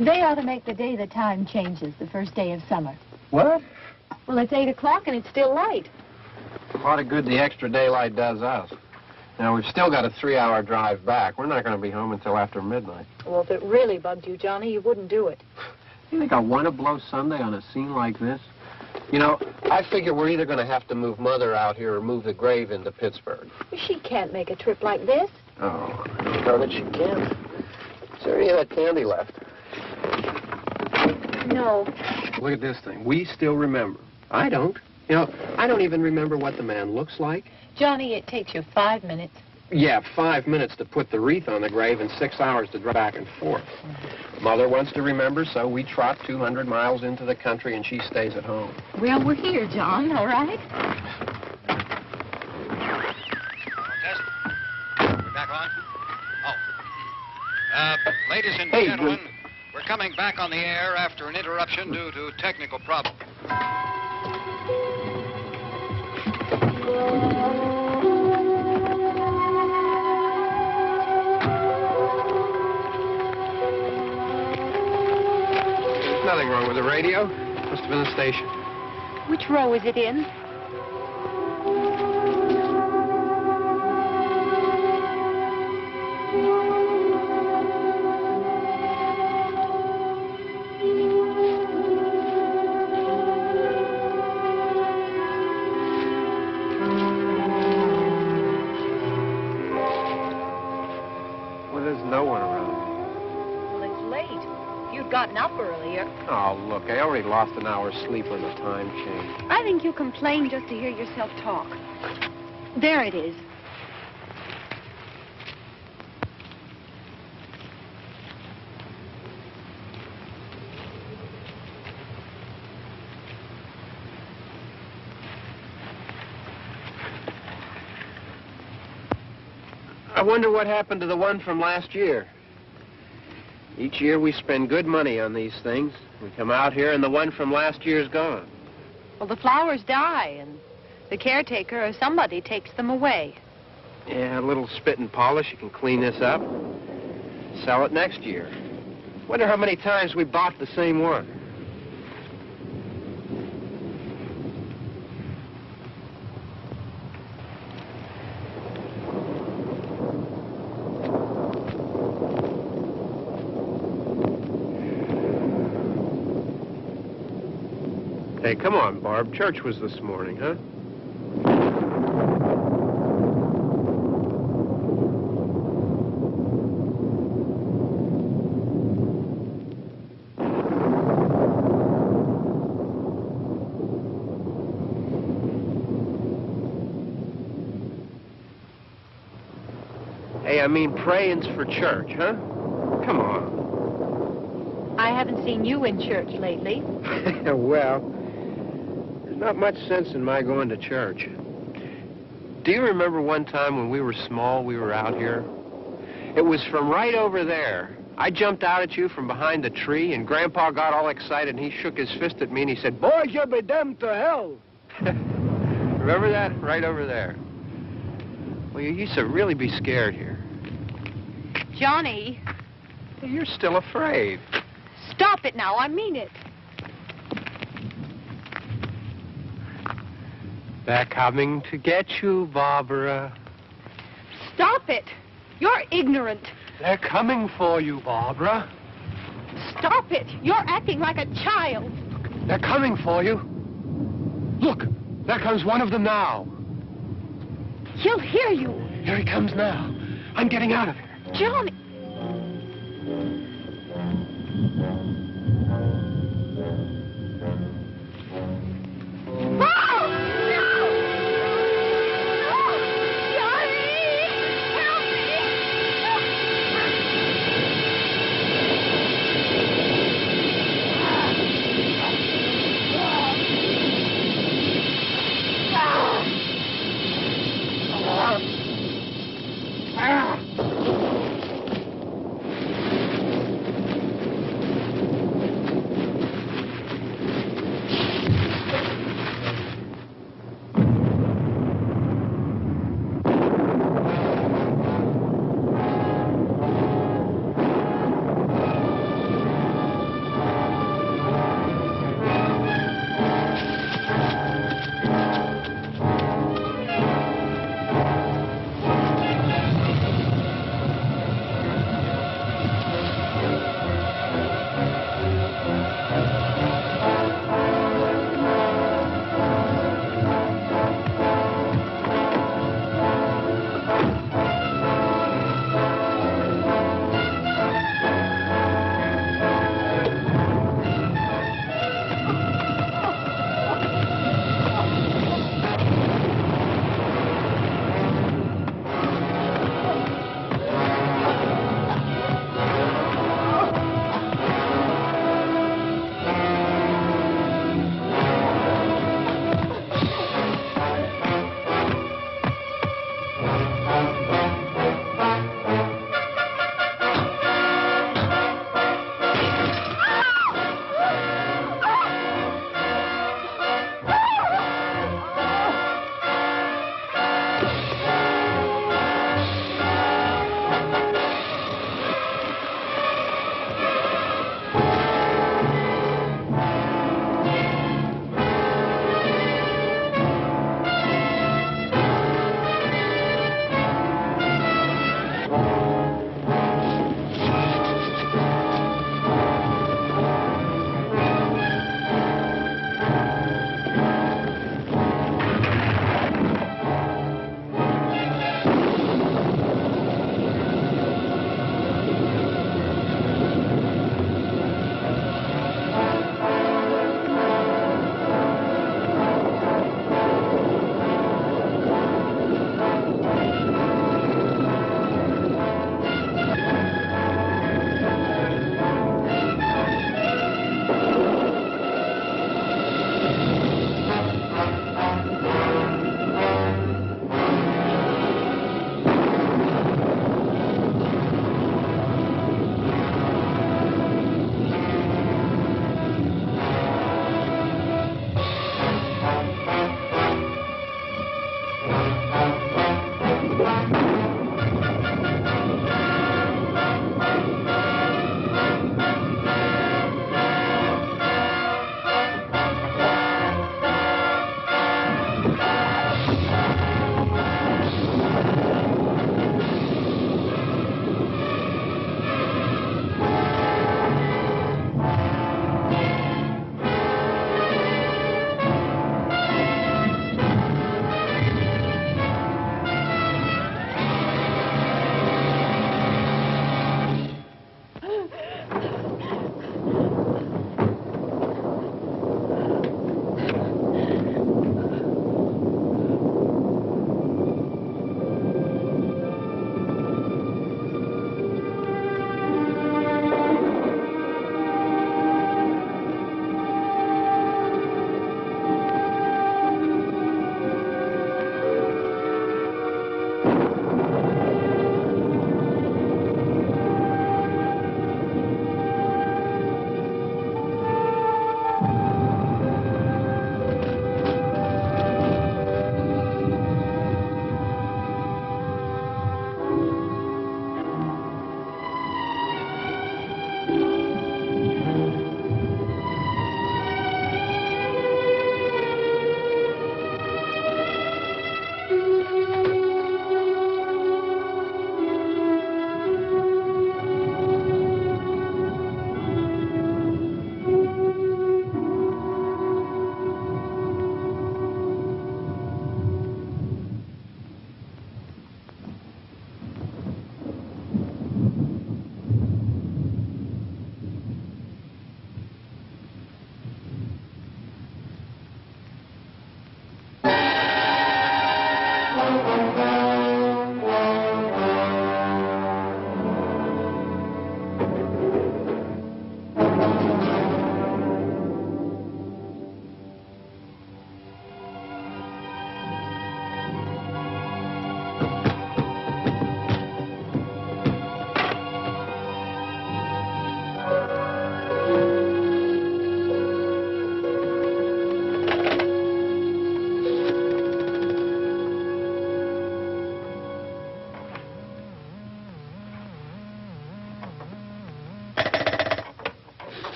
They ought to make the day the time changes, the first day of summer. What? Well, it's 8 o'clock and it's still light. A lot of good the extra daylight does us. Now, we've still got a 3-hour drive back. We're not going to be home until after midnight. Well, if it really bugged you, Johnny, you wouldn't do it. You think I want to blow Sunday on a scene like this? You know, I figure we're either going to have to move Mother out here or move the grave into Pittsburgh. She can't make a trip like this. Oh, I don't know that she can. Is there any of that candy left? No. Look at this thing. We still remember. I don't. You know, I don't even remember what the man looks like. Johnny, it takes you 5 minutes. Yeah, 5 minutes to put the wreath on the grave and 6 hours to drive back and forth. Mother wants to remember, so we trot 200 miles into the country and she stays at home. Well, we're here, John, all right? Test. We're back on? Oh. Ladies and gentlemen, we're coming back on the air after an interruption due to technical problem. There's nothing wrong with the radio. Must have been the station. Which row is it in? Gotten up earlier. Oh, look, I already lost an hour's sleep when the time changed. I think you complain just to hear yourself talk. There it is. I wonder what happened to the one from last year. Each year we spend good money on these things. We come out here and the one from last year's gone. Well, the flowers die and the caretaker or somebody takes them away. Yeah, a little spit and polish. You can clean this up. Sell it next year. Wonder how many times we bought the same one. Hey, come on, Barb. Church was this morning, huh? I mean praying's for church, huh? Come on. I haven't seen you in church lately. Well, there's not much sense in my going to church. Do you remember one time when we were small, we were out here? It was from right over there. I jumped out at you from behind the tree, and Grandpa got all excited, and he shook his fist at me, and he said, "Boys, you'll be damned to hell." Remember that? Right over there. Well, you used to really be scared here. Johnny. You're still afraid. Stop it now. I mean it. They're coming to get you, Barbra. Stop it. You're ignorant. They're coming for you, Barbra. Stop it. You're acting like a child. They're coming for you. Look, there comes one of them now. He'll hear you. Here he comes now. I'm getting out of here. Johnny.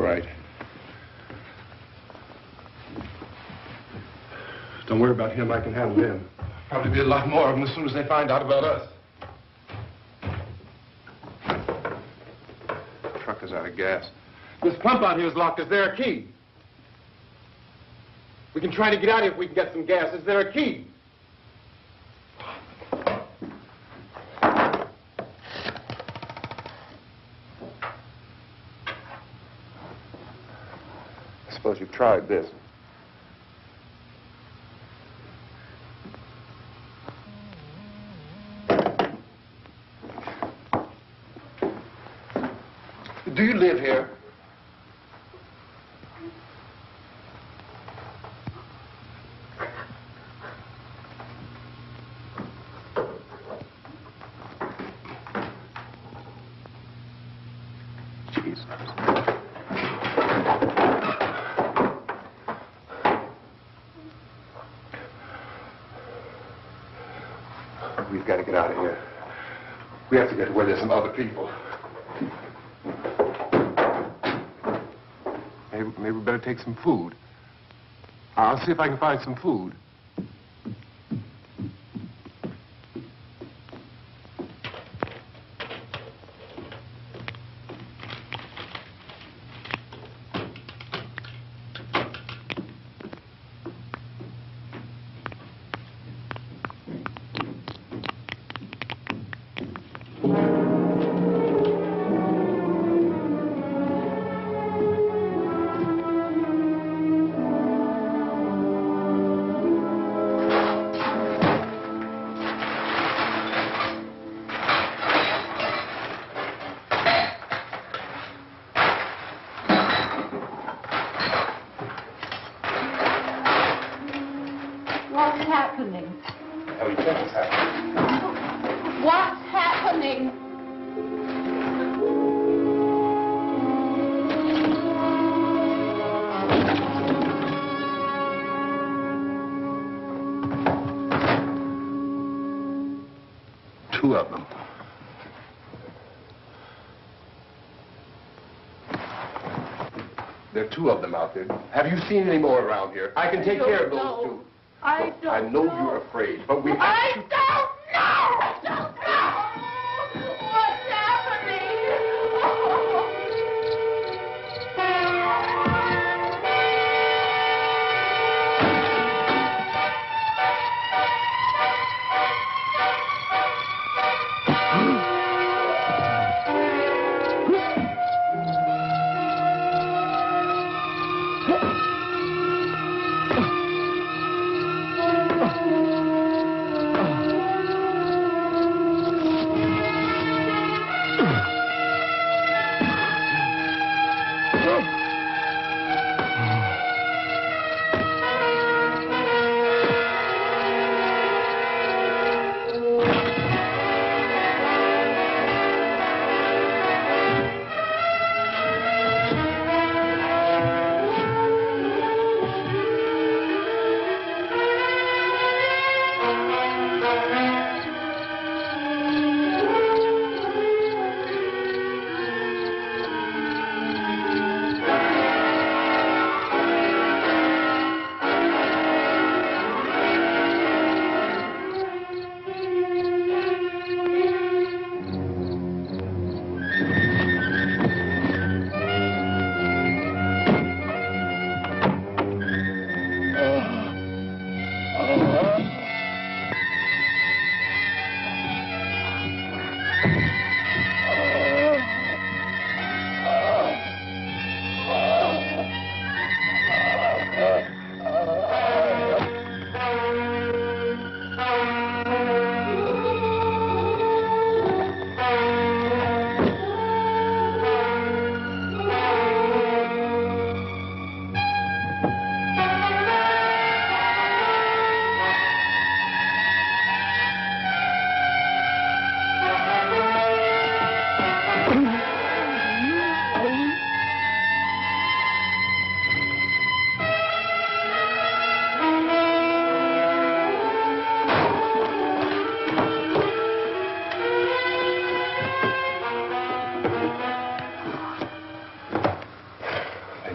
right. Don't worry about him. I can handle him. Probably be a lot more of them as soon as they find out about us. The truck is out of gas. This pump out here is locked. Is there a key? We can try to get out here if we can get some gas. Is there a key? I suppose you've tried this. Do you live here? Jesus. We've got to get out of here. We have to get to where there's some other people. Maybe we better take some food. I'll see if I can find some food. What's happening? How do you think it's happening? What's happening? Two of them. There are two of them out there. Have you seen any more around here? I can take care of those two. I don't I know know. you're afraid, but we have I to... don't know! I don't know! What's happening?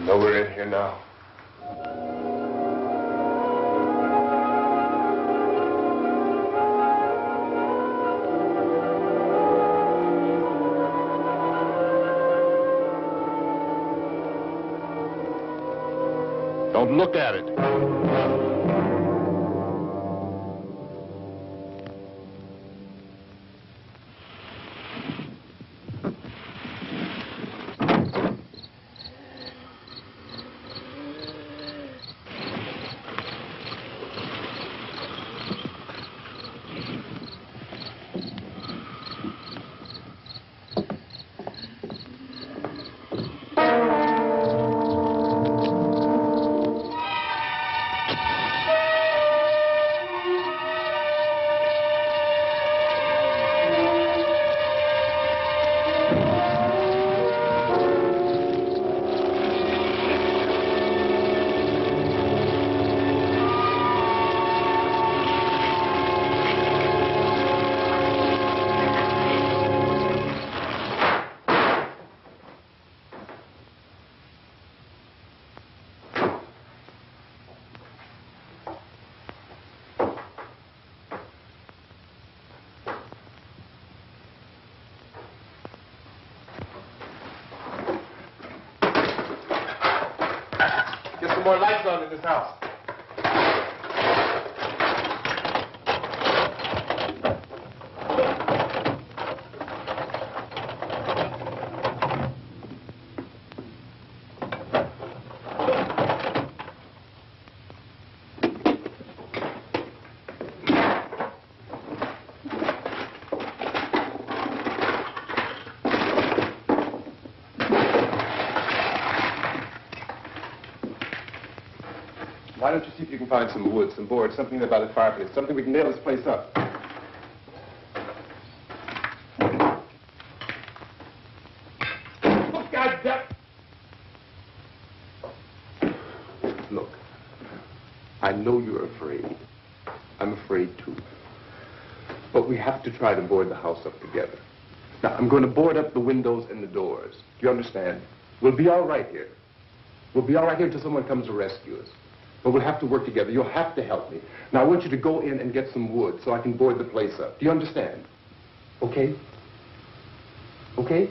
know we're in here now. Don't look at it. Get some more lights on in this house. Why don't you see if you can find some wood, some board, something about the fireplace, something we can nail this place up. Oh, God damn. Look, I know you're afraid. I'm afraid too. But we have to try to board the house up together. Now, I'm going to board up the windows and the doors. Do you understand? We'll be all right here. We'll be all right here until someone comes to rescue us. But we'll have to work together. You'll have to help me. Now, I want you to go in and get some wood so I can board the place up. Do you understand? Okay? Okay?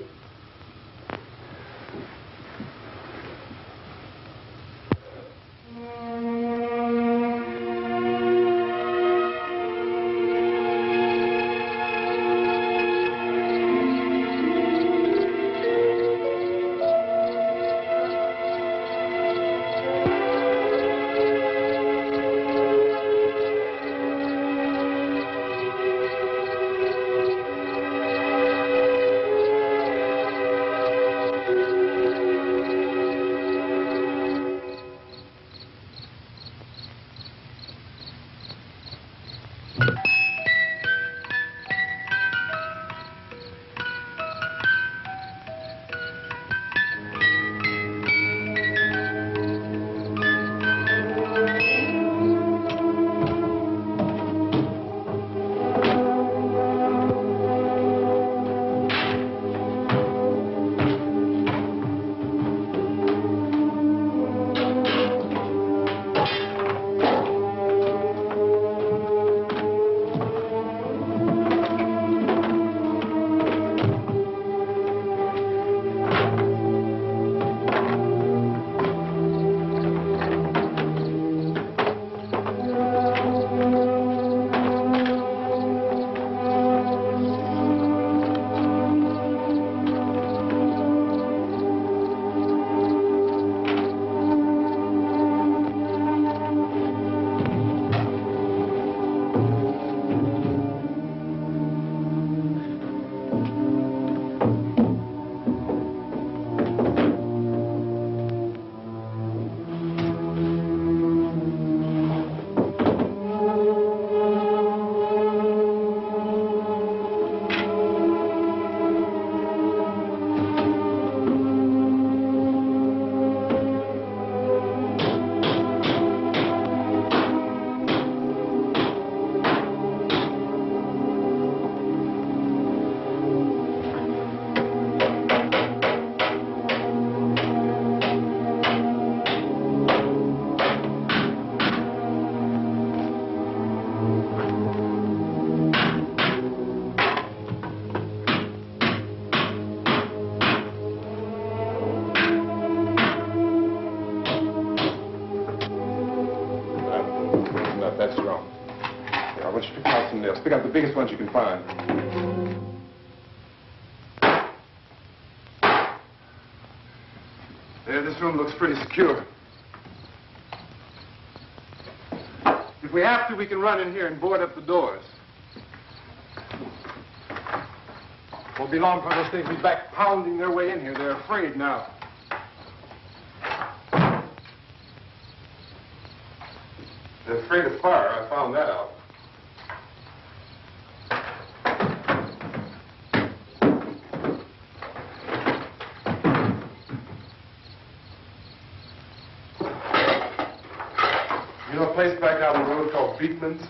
Let's pick up the biggest ones you can find. There, this room looks pretty secure. If we have to, we can run in here and board up the doors. Won't be long before those things be back pounding their way in here. They're afraid now. They're afraid of fire. I found that out. You know a place back down the road called Beekman's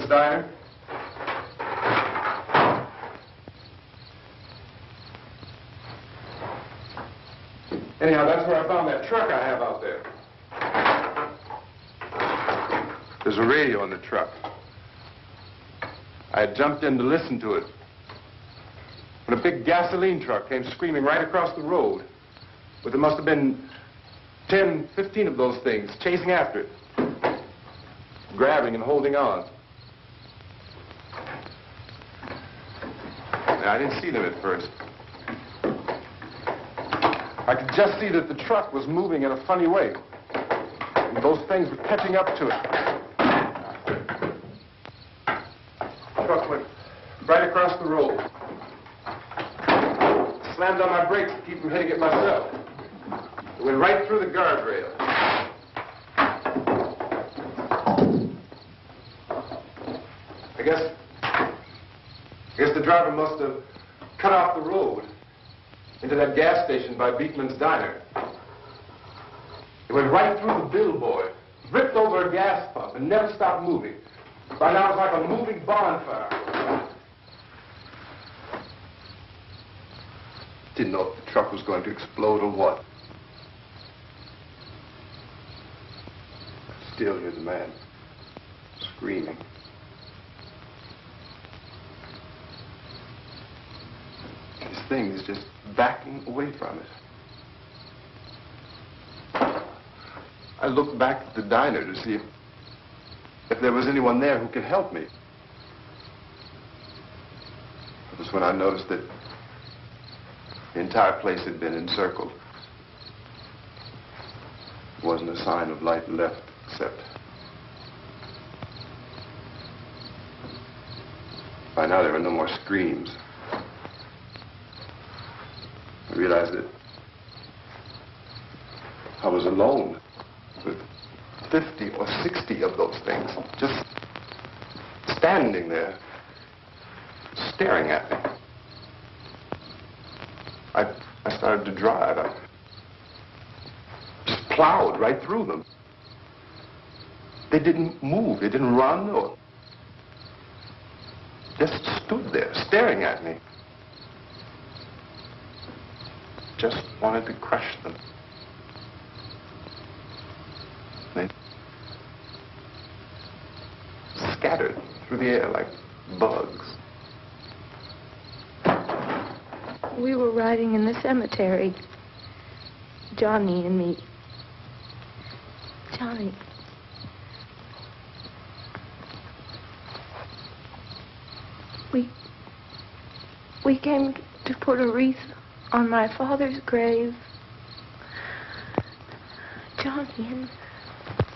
Diner? Anyhow, that's where I found that truck I have out there. There's a radio in the truck. I had jumped in to listen to it when a big gasoline truck came screaming right across the road. But there must have been 10, 15 of those things chasing after it, grabbing and holding on. And I didn't see them at first. I could just see that the truck was moving in a funny way. And those things were catching up to it. The truck went right across the road. Slammed on my brakes to keep from hitting it myself. It went right through the guardrail. I guess the driver must have cut off the road into that gas station by Beekman's Diner. It went right through the billboard, ripped over a gas pump, and never stopped moving. By now, it was like a moving bonfire. Didn't know if the truck was going to explode or what. Still, here's a man screaming. This thing is just backing away from it. I looked back at the diner to see if there was anyone there who could help me. It was when I noticed that the entire place had been encircled. There wasn't a sign of light left except by now there were no more screams. I realized that I was alone with 50 or 60 of those things, just standing there, staring at me. I started to drive. I just plowed right through them. They didn't move. They didn't run or just stood there, staring at me. Just wanted to crush them. They scattered through the air like bugs. We were riding in the cemetery, Johnny and me. Johnny. We came to put a wreath on my father's grave. Johnny,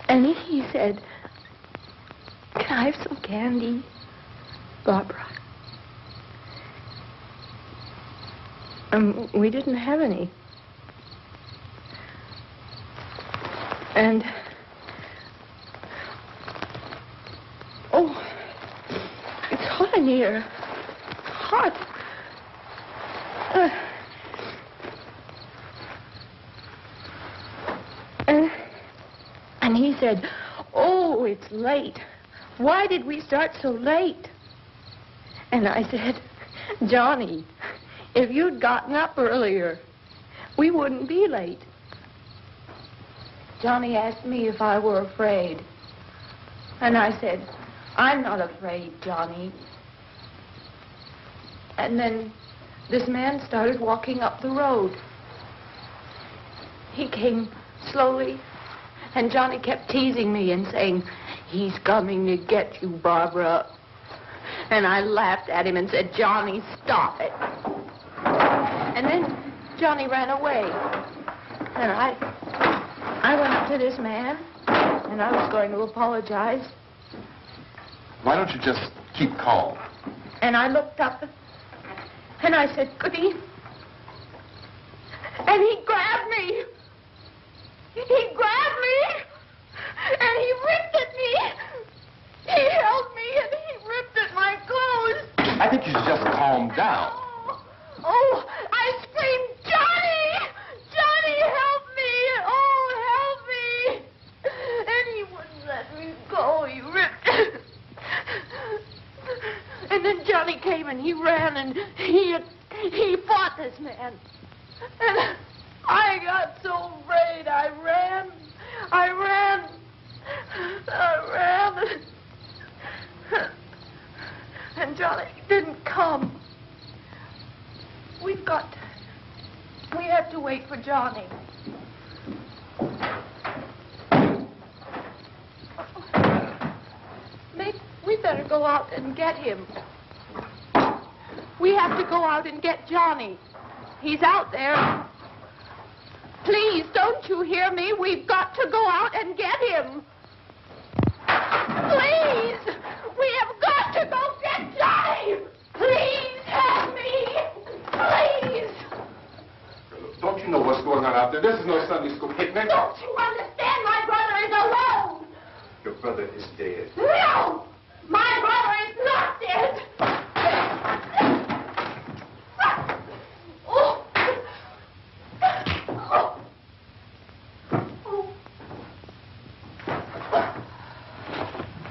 and he said, "Can I have some candy, Barbra?" And we didn't have any. And, oh, it's hot in here. Hot. And he said, "Oh, it's late. Why did we start so late?" And I said, "Johnny, if you'd gotten up earlier, we wouldn't be late." Johnny asked me if I were afraid. And I said, "I'm not afraid, Johnny." And then this man started walking up the road. He came slowly, and Johnny kept teasing me and saying, "He's coming to get you, Barbra." And I laughed at him and said, Johnny, stop it. And then Johnny ran away. And I went up to this man, and I was going to apologize. Why don't you just keep calm? And I looked up, and I said, Goody. And he grabbed me. He grabbed me, and he ripped at me. He held me, and he ripped at my clothes. I think you should just calm down. Oh, I screamed, Johnny! Johnny, help me! Oh, help me! And he wouldn't let me go. He ripped. And then Johnny came and he ran and he fought this man. And I got so afraid. I ran. And Johnny didn't come. We have to wait for Johnny. We better go out and get him. We have to go out and get Johnny. He's out there. Please, don't you hear me? We've got to go out and get him. Please! We have got to go get Johnny! Please help me! Please! Don't you know what's going on out there? This is no Sunday school picnic. Don't you understand? My brother is alone! Your brother is dead. No! My brother is not dead!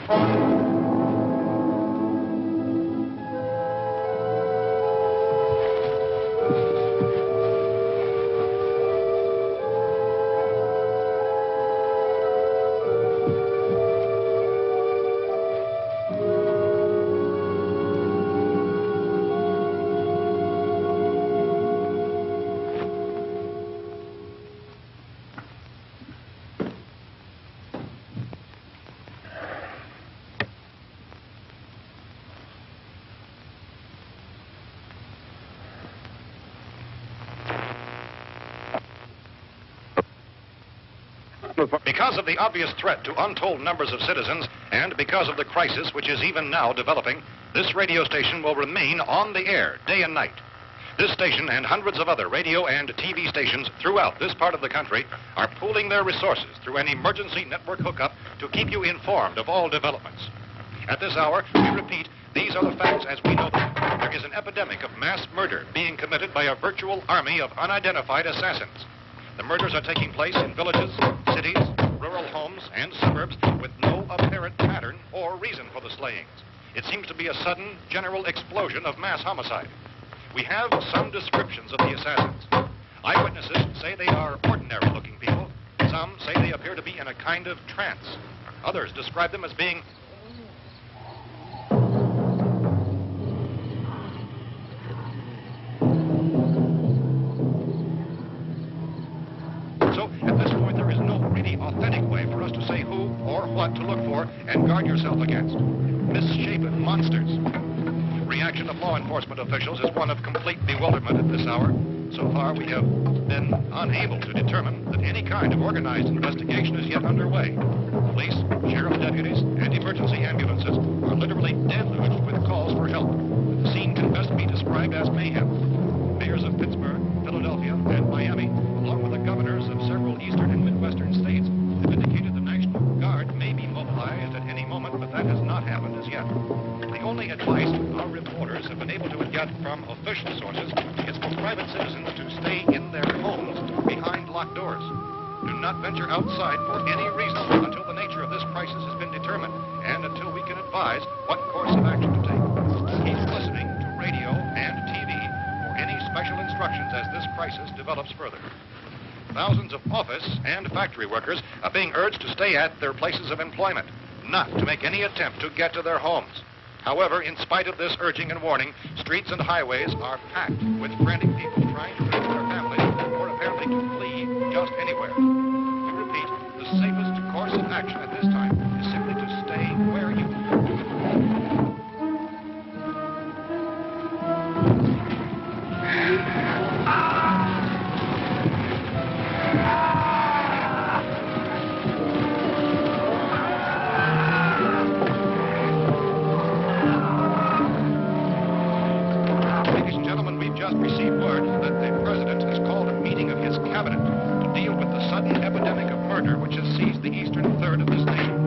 Oh. Because of the obvious threat to untold numbers of citizens, and because of the crisis which is even now developing, this radio station will remain on the air day and night. This station and hundreds of other radio and TV stations throughout this part of the country are pooling their resources through an emergency network hookup to keep you informed of all developments. At this hour, we repeat, these are the facts as we know them. There is an epidemic of mass murder being committed by a virtual army of unidentified assassins. The murders are taking place in villages, cities, rural homes, and suburbs with no apparent pattern or reason for the slayings. It seems to be a sudden, general explosion of mass homicide. We have some descriptions of the assassins. Eyewitnesses say they are ordinary-looking people. Some say they appear to be in a kind of trance. Others describe them as being at this point, there is no really authentic way for us to say who or what to look for and guard yourself against. Misshapen monsters. Reaction of law enforcement officials is one of complete bewilderment at this hour. So far, we have been unable to determine that any kind of organized investigation is yet underway. Police, sheriff's deputies, and emergency ambulances are literally deluged with calls for help. The scene can best be described as mayhem. Mayors of Pittsburgh, Philadelphia, and Miami, along with the governors of several eastern and midwestern states, have indicated the National Guard may be mobilized at any moment, but that has not happened as yet. The only advice our reporters have been able to get from official sources is for private citizens to stay in their homes behind locked doors. Do not venture outside for any reason until the nature of this crisis has been determined and until we can advise what course of action to take. Keep listening to radio and TV for any special instructions as this crisis develops further. Thousands of office and factory workers are being urged to stay at their places of employment, not to make any attempt to get to their homes. However, in spite of this urging and warning, streets and highways are packed with frantic people trying to reach their families or apparently to flee just anywhere. We repeat, the safest course of action at this time is simply to stay where you are. received word that the president has called a meeting of his cabinet to deal with the sudden epidemic of murder which has seized the eastern third of this nation.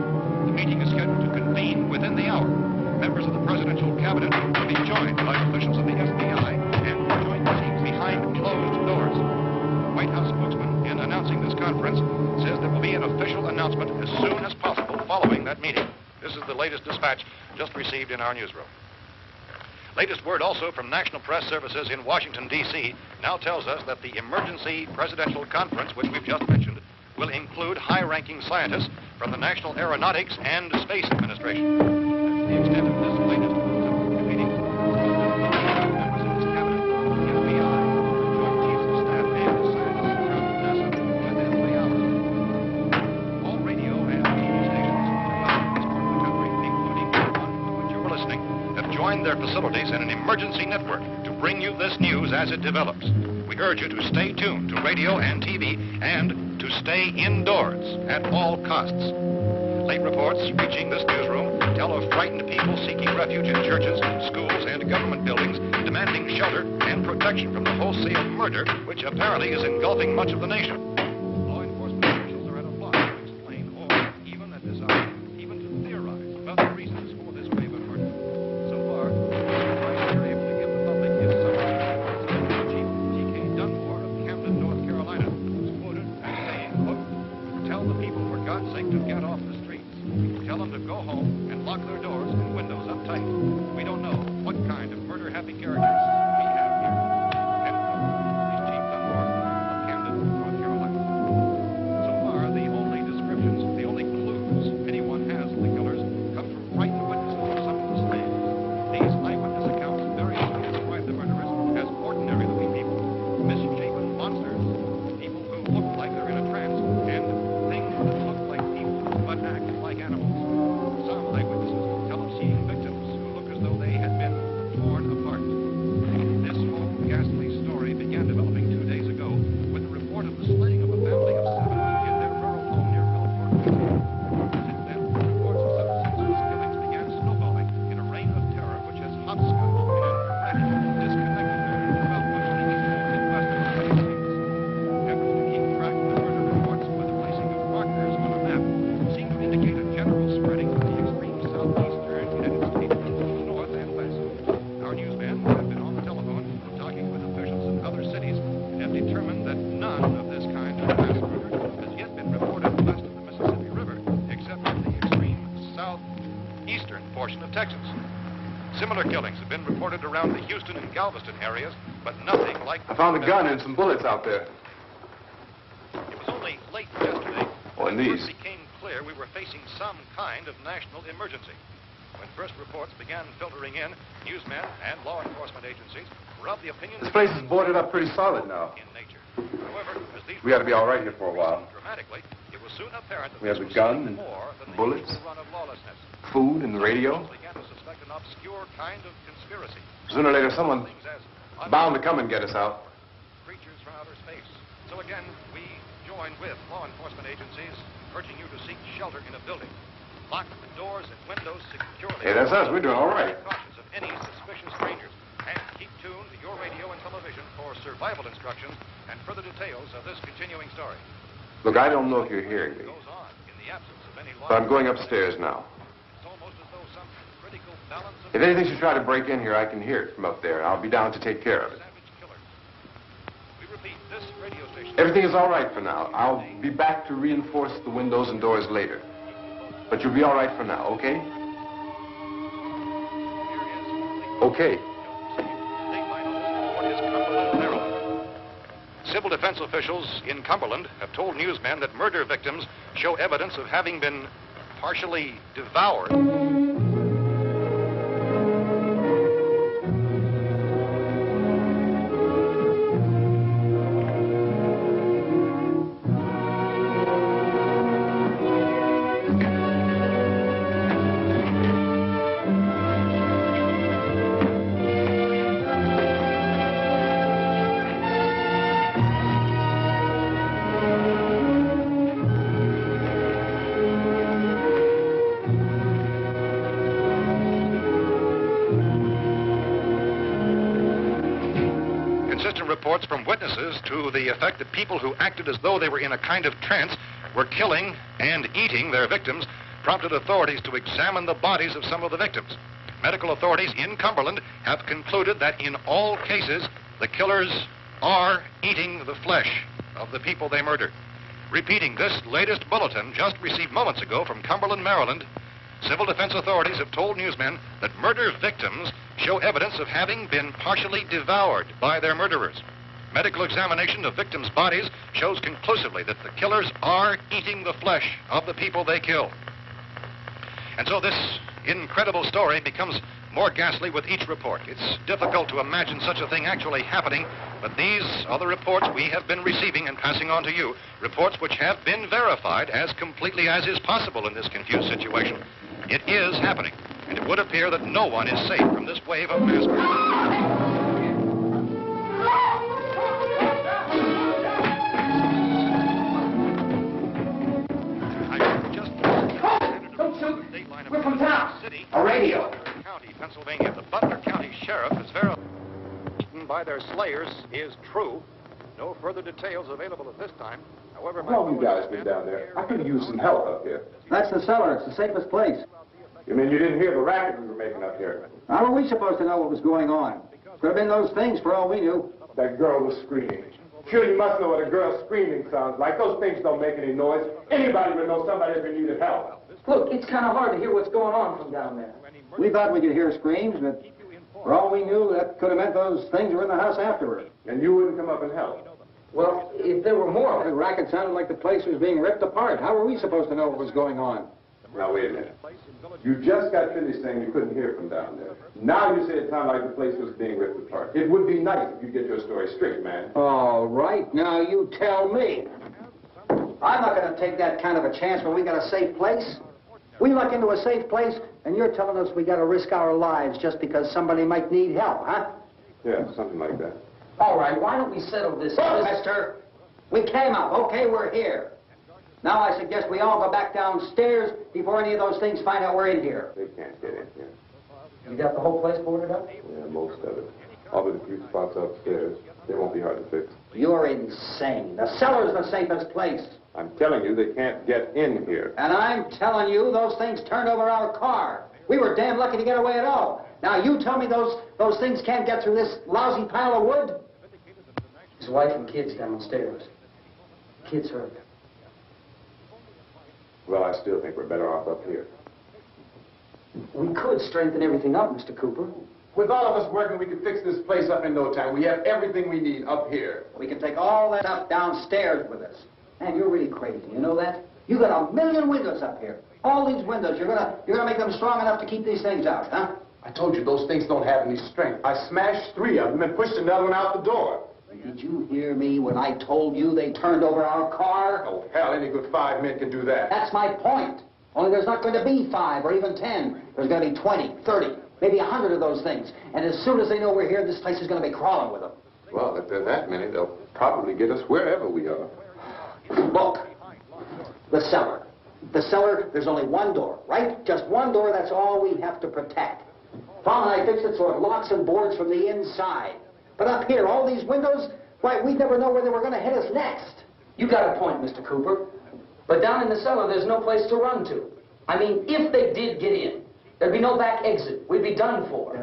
The meeting is scheduled to convene within the hour. Members of the presidential cabinet will be joined by officials of the FBI and join meetings behind closed doors. The White House spokesman, in announcing this conference, says there will be an official announcement as soon as possible following that meeting. This is the latest dispatch just received in our newsroom. Latest word also from National Press Services in Washington, D.C. now tells us that the emergency presidential conference, which we've just mentioned, will include high-ranking scientists from the National Aeronautics and Space Administration. That's the extent of this latest meeting. Members of this cabinet, the FBI, Joint Chiefs of Staff, and scientists from NASA within the hour. All radio and TV stations throughout this part of the country, including the one to which you're listening, have joined their facilities in an emergency network to bring you this news as it develops. We urge you to stay tuned to radio and TV and to stay indoors at all costs. Late reports reaching this newsroom tell of frightened people seeking refuge in churches, schools, and government buildings, demanding shelter and protection from the wholesale murder which apparently is engulfing much of the nation. Law enforcement officials are at a loss to explain or even at this hour, even to theorize about the reasons for this wave of murder. So far, the advice they're able to give the public is summary. Chief T.K. Dunmore of Camden, North Carolina, was quoted as saying, quote, "Tell the people for God's sake to get off the streets. Tell them to go home and lock their doors and windows up tight. We don't know what kind of murder-happy characters we have here." End quote. He's Chief Dunmore of Camden, North Carolina. So far, the only descriptions, the only clues anyone has of the killers come from frightened witnesses of some of the slaves. These eyewitness accounts very much describe the murderers as ordinary-looking people, misshapen monsters, people who look like they're in a trance, and things that look like people but act like animals. Some eyewitnesses tell of seeing victims who look as though they had been torn apart. This whole ghastly story began developing 2 days ago with the report of the slaying of a family of 7 in their rural home near Gulfport. Since then, reports of such senseless killings began snowballing in a reign of terror which has hopscotched in an erratic, disconnected manner throughout much of the eastern Midwestern United States. Efforts to keep track of the murder reports with the placing of markers on a map seem to indicate a general spreading of the extreme southeastern United States into the north and west. Our newsmen have been on the telephone talking with officials in other cities and have determined that none of this kind of mass murder has yet been reported west of the Mississippi River, except in the extreme southeastern portion of Texas. Similar killings have been reported around the Houston and Galveston areas, but nothing like... I found a gun and some bullets out there. It was only late yesterday Oh, and when these. it became clear we were facing some kind of national emergency. When first reports began filtering in, newsmen and law enforcement agencies were of the opinion... This place is boarded up pretty solid now. ...in nature. However, as these... We ought to be all right here for a while. ...dramatically, it was soon apparent that We have this the was gun something and more than the bullets. usual run of lawlessness. Food and the radio. Some began to suspect an obscure kind of conspiracy. Sooner or later, someone Things as bound to come and get us out. creatures from outer space. So again, we joined with law enforcement agencies, urging you to seek shelter in a building. Lock the doors and windows securely. Hey, that's us. We're doing all right. Be cautious of any suspicious strangers. And keep tuned to your radio and television for survival instructions and further details of this continuing story. Look, I don't know if you're hearing me, It goes on in the absence of any law. but I'm going upstairs now. It's almost as though some critical balance of If anything should try to break in here, I can hear it from up there. I'll be down to take care of it. savage killers. We repeat, this radio station... Everything is all right for now. I'll be back to reinforce the windows and doors later. But you'll be all right for now, okay? Okay. Civil defense officials in Cumberland have told newsmen that murder victims show evidence of having been partially devoured. inconsistent reports from witnesses to the effect that people who acted as though they were in a kind of trance were killing and eating their victims prompted authorities to examine the bodies of some of the victims. Medical authorities in Cumberland have concluded that in all cases, the killers are eating the flesh of the people they murdered. Repeating this latest bulletin just received moments ago from Cumberland, Maryland, civil defense authorities have told newsmen that murder victims show evidence of having been partially devoured by their murderers. Medical examination of victims' bodies shows conclusively that the killers are eating the flesh of the people they kill. And so this incredible story becomes more ghastly with each report. It's difficult to imagine such a thing actually happening, but these are the reports we have been receiving and passing on to you, reports which have been verified as completely as is possible in this confused situation. It is happening, and it would appear that no one is safe from this wave of mass murder. We're from town. A radio. County, Pennsylvania. The Butler County Sheriff is verified by their slayers is true. No further details available at this time. However, How long you guys been down there? I could use some help up here. That's the cellar. It's the safest place. You mean you didn't hear the racket we were making up here? How were we supposed to know what was going on? Could have been those things for all we knew. That girl was screaming. Sure, you must know what a girl screaming sounds like. Those things don't make any noise. Anybody would know somebody ever needed help. Look, it's kind of hard to hear what's going on from down there. We thought we could hear screams, but for all we knew, that could have meant those things were in the house afterward. And you wouldn't come up and help? Well, if there were more, the racket sounded like the place was being ripped apart. How were we supposed to know what was going on? Now, wait a minute. You just got finished saying you couldn't hear from down there. Now you say it sounded like the place was being ripped apart. It would be nice if you get your story straight, man. All right, now you tell me. I'm not going to take that kind of a chance when we got a safe place. We luck into a safe place, and you're telling us we got to risk our lives just because somebody might need help, huh? Yeah, something like that. All right, why don't we settle this? Look, mister, we came up. Okay, we're here. Now I suggest we all go back downstairs before any of those things find out we're in here. They can't get in here. You got the whole place boarded up? Yeah, most of it. All but a few spots upstairs. They won't be hard to fix. You're insane. The cellar's the safest place. I'm telling you, they can't get in here. And I'm telling you, those things turned over our car. We were damn lucky to get away at all. Now you tell me those things can't get through this lousy pile of wood? His wife and kids downstairs. Kids hurt. Well, I still think we're better off up here. We could strengthen everything up, Mr. Cooper. With all of us working, we could fix this place up in no time. We have everything we need up here. We can take all that stuff downstairs with us. Man, you're really crazy. You know that? You got 1 million windows up here. All these windows, you're gonna make them strong enough to keep these things out, huh? I told you those things don't have any strength. I smashed 3 of them and pushed another one out the door. Did you hear me when I told you they turned over our car? Oh, hell, any good 5 men can do that. That's my point. Only there's not going to be 5 or even 10. There's going to be 20, 30, maybe 100 of those things. And as soon as they know we're here, this place is going to be crawling with them. Well, if there are that many, they'll probably get us wherever we are. Look, the cellar. The cellar, there's only one door, right? Just one door, that's all we have to protect. Tom and I fixed it so it locks and boards from the inside. But up here, all these windows, why, we'd never know where they were going to hit us next. You got a point, Mr. Cooper. But down in the cellar, there's no place to run to. I mean, if they did get in, there'd be no back exit. We'd be done for.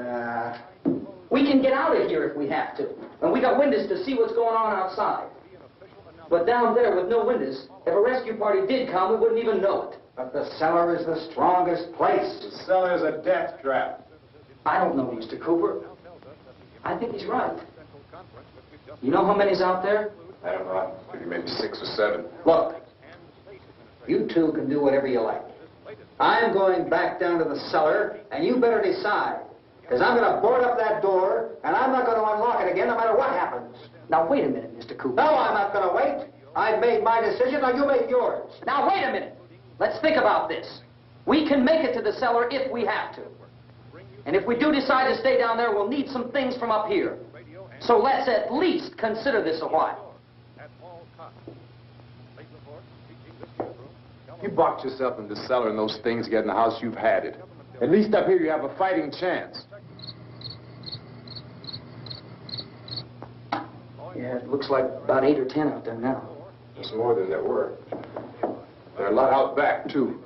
We can get out of here if we have to. And we got windows to see what's going on outside. But down there with no windows, if a rescue party did come, we wouldn't even know it. But the cellar is the strongest place. The cellar is a death trap. I don't know, Mr. Cooper. I think he's right. You know how many's out there? I don't know. Maybe 6 or 7. Look, you two can do whatever you like. I'm going back down to the cellar, and you better decide. Because I'm going to board up that door, and I'm not going to unlock it again no matter what happens. Now, wait a minute, Mr. Cooper. No, I'm not going to wait. I've made my decision, now you make yours. Now, wait a minute. Let's think about this. We can make it to the cellar if we have to. And if we do decide to stay down there, we'll need some things from up here. So let's at least consider this a while. You boxed yourself in the cellar and those things get in the house, you've had it. At least up here you have a fighting chance. Yeah, it looks like about 8 or 10 out there now. There's more than there were. There are a lot out back, too.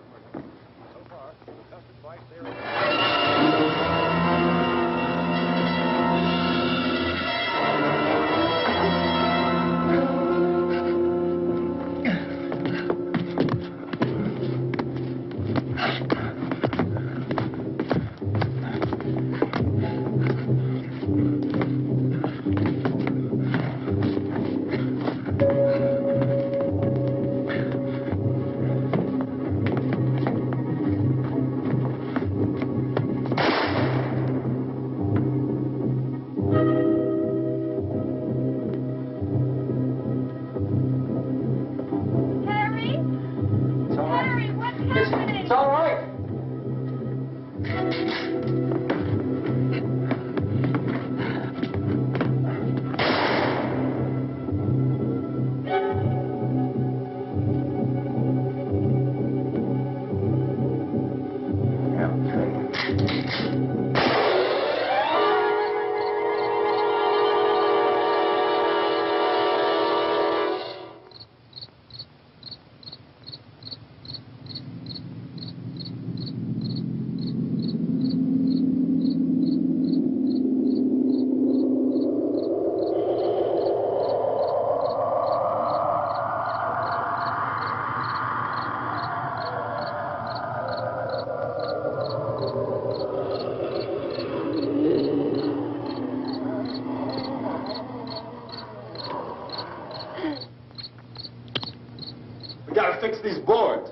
Fix these boards.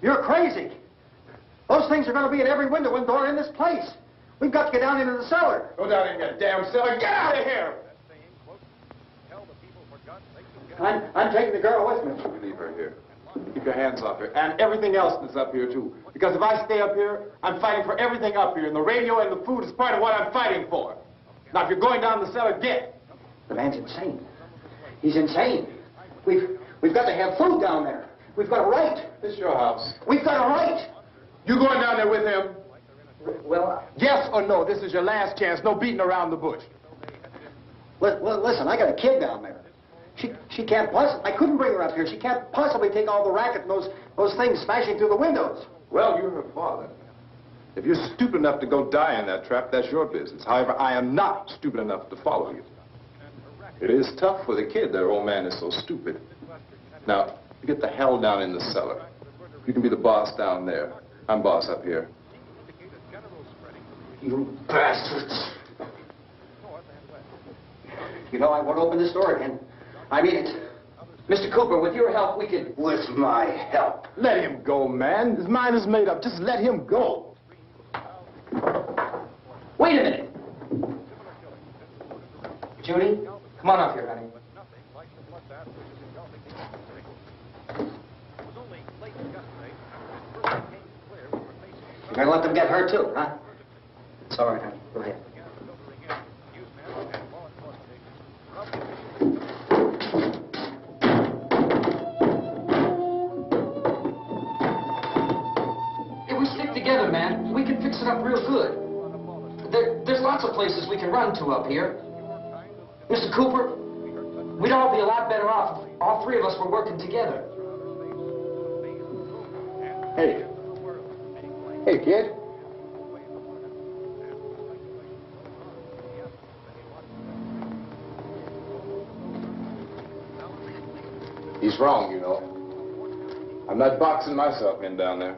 You're crazy. Those things are going to be in every window and door in this place. We've got to get down into the cellar. Go down in your damn cellar. Get out of here! I'm taking the girl with me. You leave her here. Keep your hands off her. And everything else that's up here, too. Because if I stay up here, I'm fighting for everything up here. And the radio and the food is part of what I'm fighting for. Now, if you're going down the cellar, get. The man's insane. He's insane. We've got to have food down there. We've got a right. This is your house. We've got a right. You going down there with him? Well, yes or no? This is your last chance. No beating around the bush. Listen, I got a kid down there. She can't possibly... I couldn't bring her up here. She can't possibly take all the racket and those things smashing through the windows. Well, you're her father. If you're stupid enough to go die in that trap, that's your business. However, I am not stupid enough to follow you. It is tough for the kid. Their old man is so stupid. Now, you get the hell down in the cellar. You can be the boss down there. I'm boss up here. You bastards. You know, I won't open this door again. I mean it. Mr. Cooper, with your help, we could... With my help? Let him go, man. His mind is made up. Just let him go. Wait a minute. Judy, come on up here, honey. You're gonna let them get hurt too, huh? It's all right, honey. Go ahead. If we stick together, man, we can fix it up real good. There's lots of places we can run to up here. Mr. Cooper, we'd all be a lot better off if all three of us were working together. Hey. Hey, kid. He's wrong, you know. I'm not boxing myself in down there.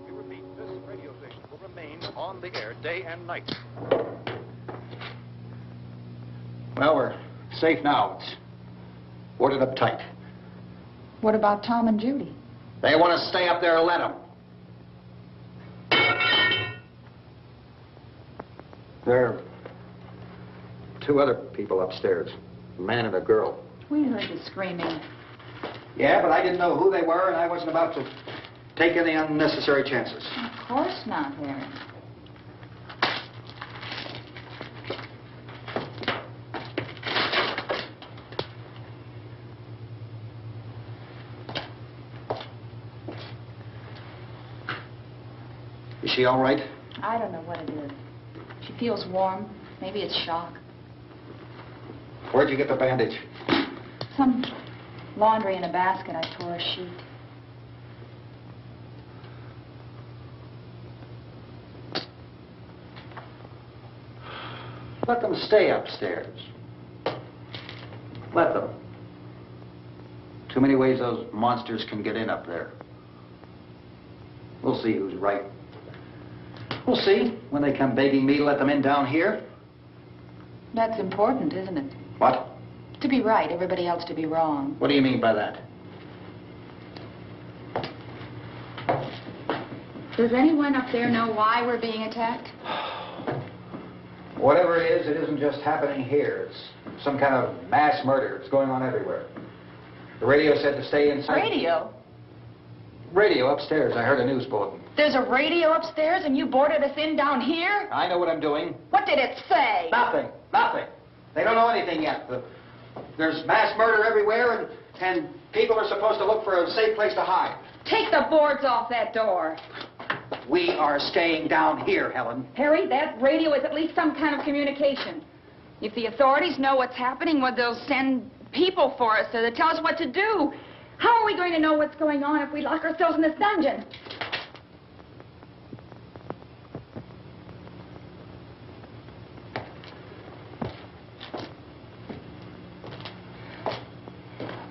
We repeat, this radio station will remain on the air day and night. Well, we're safe now. It's boarded up tight. What about Tom and Judy? They want to stay up there, let them. There are two other people upstairs, a man and a girl. We heard the screaming. Yeah, but I didn't know who they were, and I wasn't about to take any unnecessary chances. Of course not, Harry. Is she all right? I don't know what it is. She feels warm. Maybe it's shock. Where'd you get the bandage? Some laundry in a basket. I tore a sheet. Let them stay upstairs. Let them. Too many ways those monsters can get in up there. We'll see who's right. We'll see when they come begging me to let them in down here. That's important, isn't it? What? To be right, everybody else to be wrong. What do you mean by that? Does anyone up there know why we're being attacked? Whatever it is, it isn't just happening here. It's some kind of mass murder. It's going on everywhere. The radio said to stay inside. Radio? Radio upstairs. I heard a news bulletin. There's a radio upstairs and you boarded us in down here? I know what I'm doing. What did it say? Nothing. Nothing. They don't know anything yet. There's mass murder everywhere, and people are supposed to look for a safe place to hide. Take the boards off that door. We are staying down here, Helen. Harry, that radio is at least some kind of communication. If the authorities know what's happening, well, they'll send people for us so they'll tell us what to do. How are we going to know what's going on if we lock ourselves in this dungeon?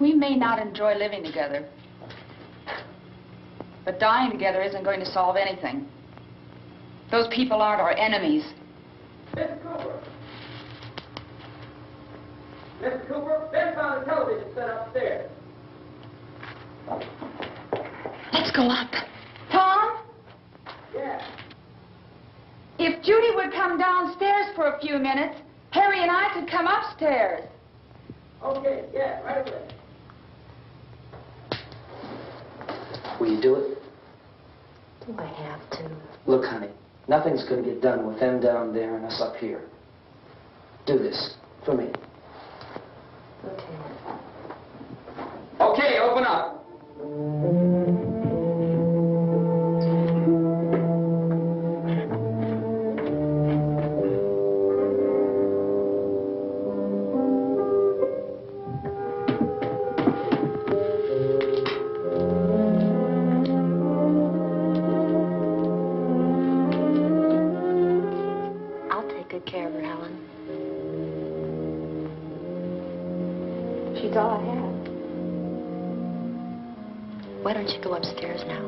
We may not enjoy living together, but dying together isn't going to solve anything. Those people aren't our enemies. Mr. Cooper! Mr. Cooper, Ben found a television set upstairs. Let's go up. Tom? Yeah. If Judy would come downstairs for a few minutes, Harry and I could come upstairs. Okay, yeah, right away. Will you do it? Do I have to? Look, honey, nothing's going to get done with them down there and us up here. Do this for me. Okay. Okay, open up. I'll take good care of her, Helen. She's all I have. Why don't you go upstairs now?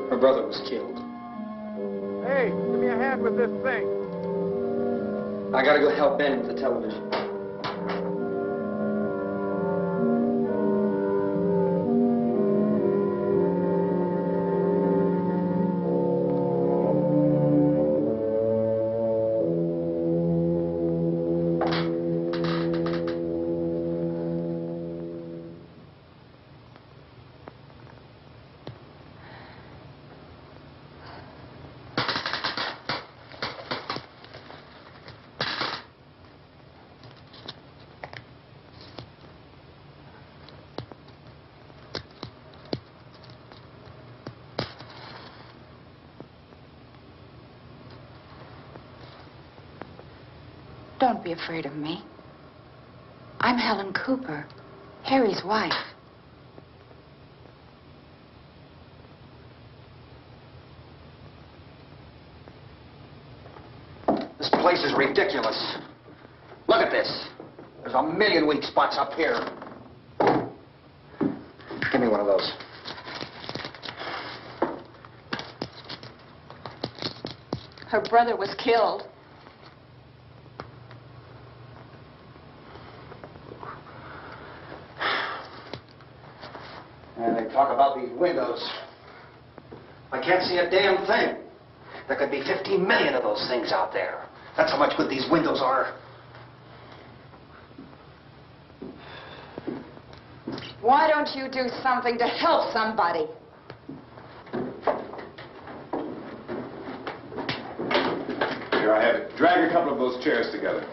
Her brother was killed. Hey, give me a hand with this thing. I gotta go help Ben with the television. Don't be afraid of me. I'm Helen Cooper, Harry's wife. This place is ridiculous. Look at this. There's a million weak spots up here. Give me one of those. Her brother was killed. And they talk about these windows. I can't see a damn thing. There could be 15 million of those things out there. That's how much good these windows are. Why don't you do something to help somebody? Here, I have it. Drag a couple of those chairs together.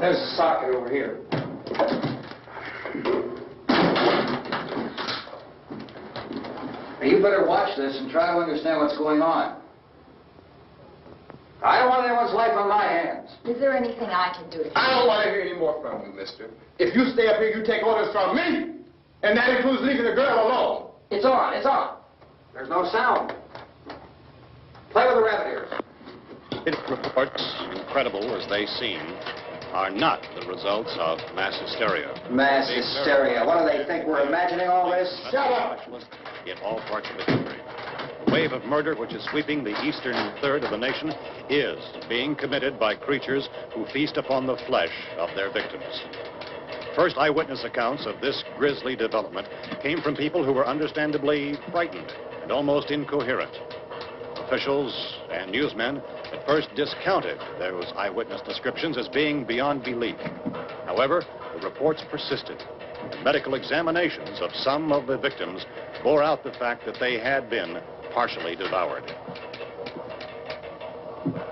There's a socket over here. You better watch this and try to understand what's going on. I don't want anyone's life on my hands. Is there anything I can do to... I don't want to hear any more from you, mister. If you stay up here, you take orders from me. And that includes leaving the girl alone. It's on, it's on. There's no sound. Play with the rabbit ears. Reports, incredible as they seem, are not the results of mass hysteria. Mass hysteria. What do they think? We're imagining all this? Shut up! In all parts of the country. The wave of murder which is sweeping the eastern third of the nation is being committed by creatures who feast upon the flesh of their victims. First eyewitness accounts of this grisly development came from people who were understandably frightened and almost incoherent. Officials and newsmen at first discounted those eyewitness descriptions as being beyond belief. However, the reports persisted. And medical examinations of some of the victims bore out the fact that they had been partially devoured.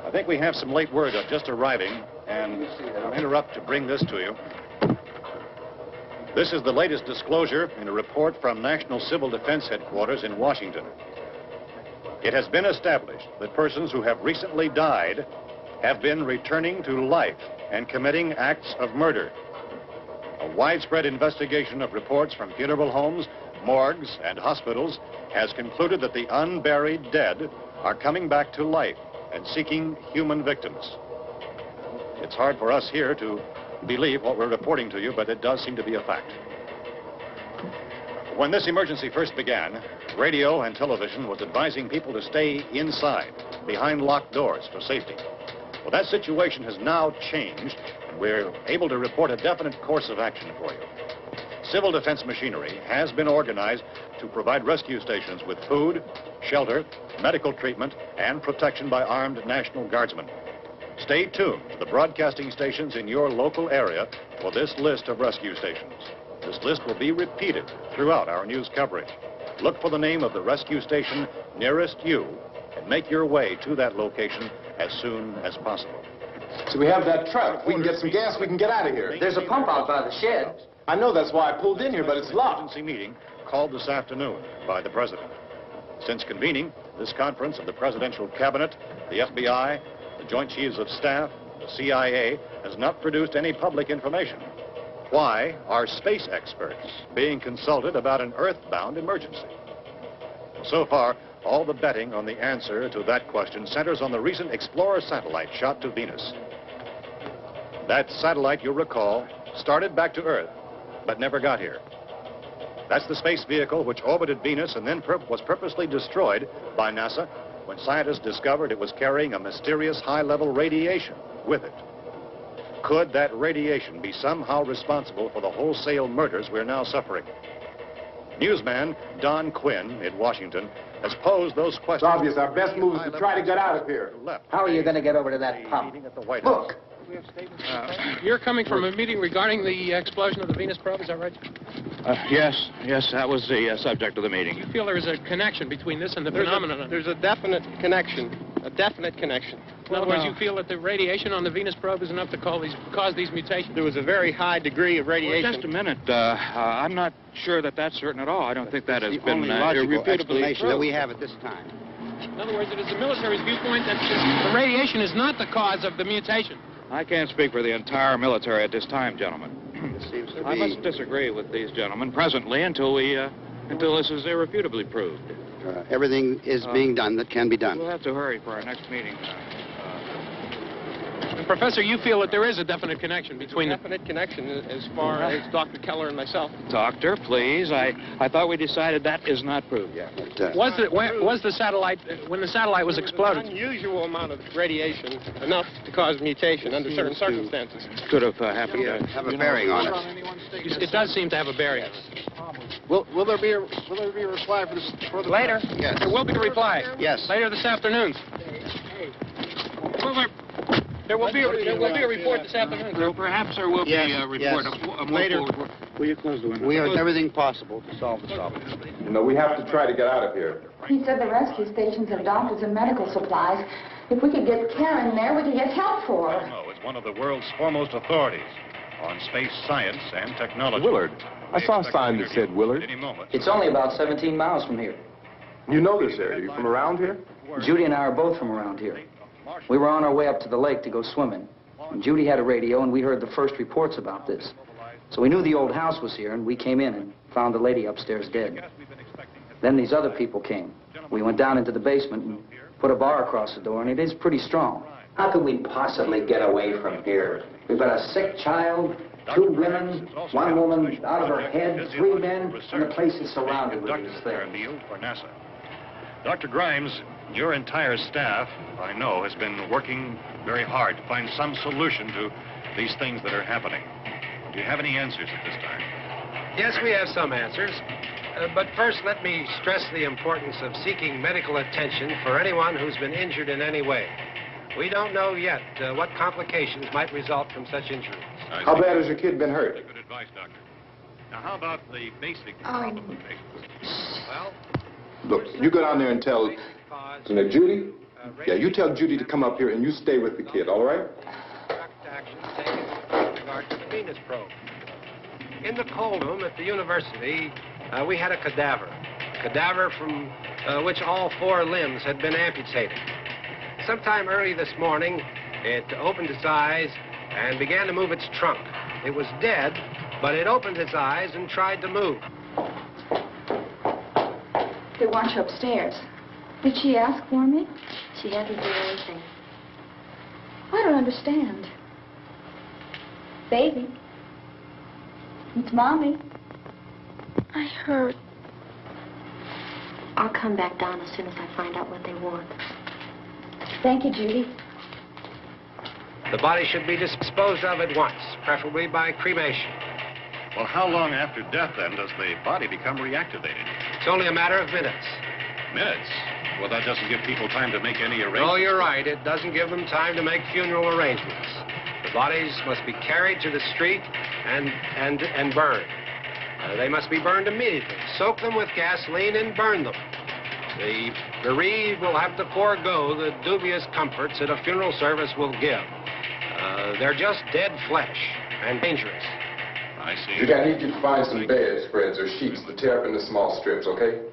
I think we have some late word just arriving, and I'll interrupt to bring this to you. This is the latest disclosure in a report from National Civil Defense Headquarters in Washington. It has been established that persons who have recently died have been returning to life and committing acts of murder. A widespread investigation of reports from funeral homes, morgues, and hospitals has concluded that the unburied dead are coming back to life and seeking human victims. It's hard for us here to believe what we're reporting to you, but it does seem to be a fact. When this emergency first began, radio and television was advising people to stay inside, behind locked doors for safety. Well, that situation has now changed, and we're able to report a definite course of action for you. Civil defense machinery has been organized to provide rescue stations with food, shelter, medical treatment, and protection by armed National Guardsmen. Stay tuned to the broadcasting stations in your local area for this list of rescue stations. This list will be repeated throughout our news coverage. Look for the name of the rescue station nearest you and make your way to that location as soon as possible. So we have that truck. If we can get some gas, we can get out of here. There's a pump out by the shed. I know, that's why I pulled in here, but it's locked. Emergency meeting called this afternoon by the President. Since convening this conference of the Presidential Cabinet, the FBI, the Joint Chiefs of Staff, the CIA has not produced any public information. Why are space experts being consulted about an earthbound emergency? So far, all the betting on the answer to that question centers on the recent Explorer satellite shot to Venus. That satellite, you'll recall, started back to Earth, but never got here. That's the space vehicle which orbited Venus and then was purposely destroyed by NASA when scientists discovered it was carrying a mysterious high-level radiation with it. Could that radiation be somehow responsible for the wholesale murders we're now suffering? Newsman Don Quinn in Washington has posed those questions. It's obvious our best move is to try to get out of here. How are you going to get over to that pump? Look! You're coming from a meeting regarding the explosion of the Venus probe, is that right? Yes, that was the subject of the meeting. You feel there is a connection between this and the phenomenon? There's a definite connection. In other words, you feel that the radiation on the Venus probe is enough to cause these mutations? There was a very high degree of radiation. Well, just a minute. I'm not sure that that's certain at all. I don't think that has been irrefutably explanation that we have at this time. In other words, it is the military's viewpoint that the radiation is not the cause of the mutation. I can't speak for the entire military at this time, gentlemen. I must disagree with these gentlemen presently until this is irrefutably proved. Everything is being done that can be done. We'll have to hurry for our next meeting. And Professor, you feel that there is a definite connection between Definite connection as far as Dr. Keller and myself. Doctor, please. I thought we decided that is not proved yet. Was the satellite, when the satellite was exploded? An unusual amount of radiation, enough to cause mutation under certain circumstances. Could have happened. Have a bearing on it. It does seem to have a bearing. Will there be a reply for the Later? Yes. There will be a reply. Yes. Later this afternoon. There will be a report this afternoon. Well, perhaps there will be a report. Yes. Later. Will you close the window? We are doing everything possible to solve the problem. You know, we have to try to get out of here. He said the rescue stations have doctors and medical supplies. If we could get care in there, we could get help for her. No, it's one of the world's foremost authorities on space science and technology. Willard. I saw a sign that said Willard. Any moment. It's only about 17 miles from here. You know this area. You from around here? Judy and I are both from around here. We were on our way up to the lake to go swimming. And Judy had a radio, and we heard the first reports about this. So we knew the old house was here, and we came in and found the lady upstairs dead. Then these other people came. We went down into the basement and put a bar across the door, and it is pretty strong. How could we possibly get away from here? We've got a sick child, 2 women, 1 woman out of her head, 3 men, and the place is surrounded with these things. For NASA. Dr. Grimes, your entire staff, I know, has been working very hard to find some solution to these things that are happening. Do you have any answers at this time? Yes, we have some answers. But first, let me stress the importance of seeking medical attention for anyone who's been injured in any way. We don't know yet what complications might result from such injuries. How bad has your kid been hurt? Good advice, Doctor. Now, how about the basic problems of patients? Well, look, you go down there and tell... Now, Judy? Yeah, you tell Judy to come up here and you stay with the kid, all right? Action taken with regard to the Venus probe. In the cold room at the university, we had a cadaver from which all 4 limbs had been amputated. Sometime early this morning, it opened its eyes and began to move its trunk. It was dead, but it opened its eyes and tried to move. They want you upstairs. Did she ask for me? She hasn't done anything. I don't understand. Baby. It's Mommy. I heard. I'll come back down as soon as I find out what they want. Thank you, Judy. The body should be disposed of at once, preferably by cremation. well, how long after death, then, does the body become reactivated? It's only a matter of minutes. Minutes? Well, that doesn't give people time to make any arrangements. Oh, you're right. It doesn't give them time to make funeral arrangements. The bodies must be carried to the street and burned. They must be burned immediately. Soak them with gasoline and burn them. The bereaved will have to forego the dubious comforts that a funeral service will give. They're just dead flesh and dangerous. I see. Judy, I need you to find some bedspreads or sheets to tear up into small strips, okay?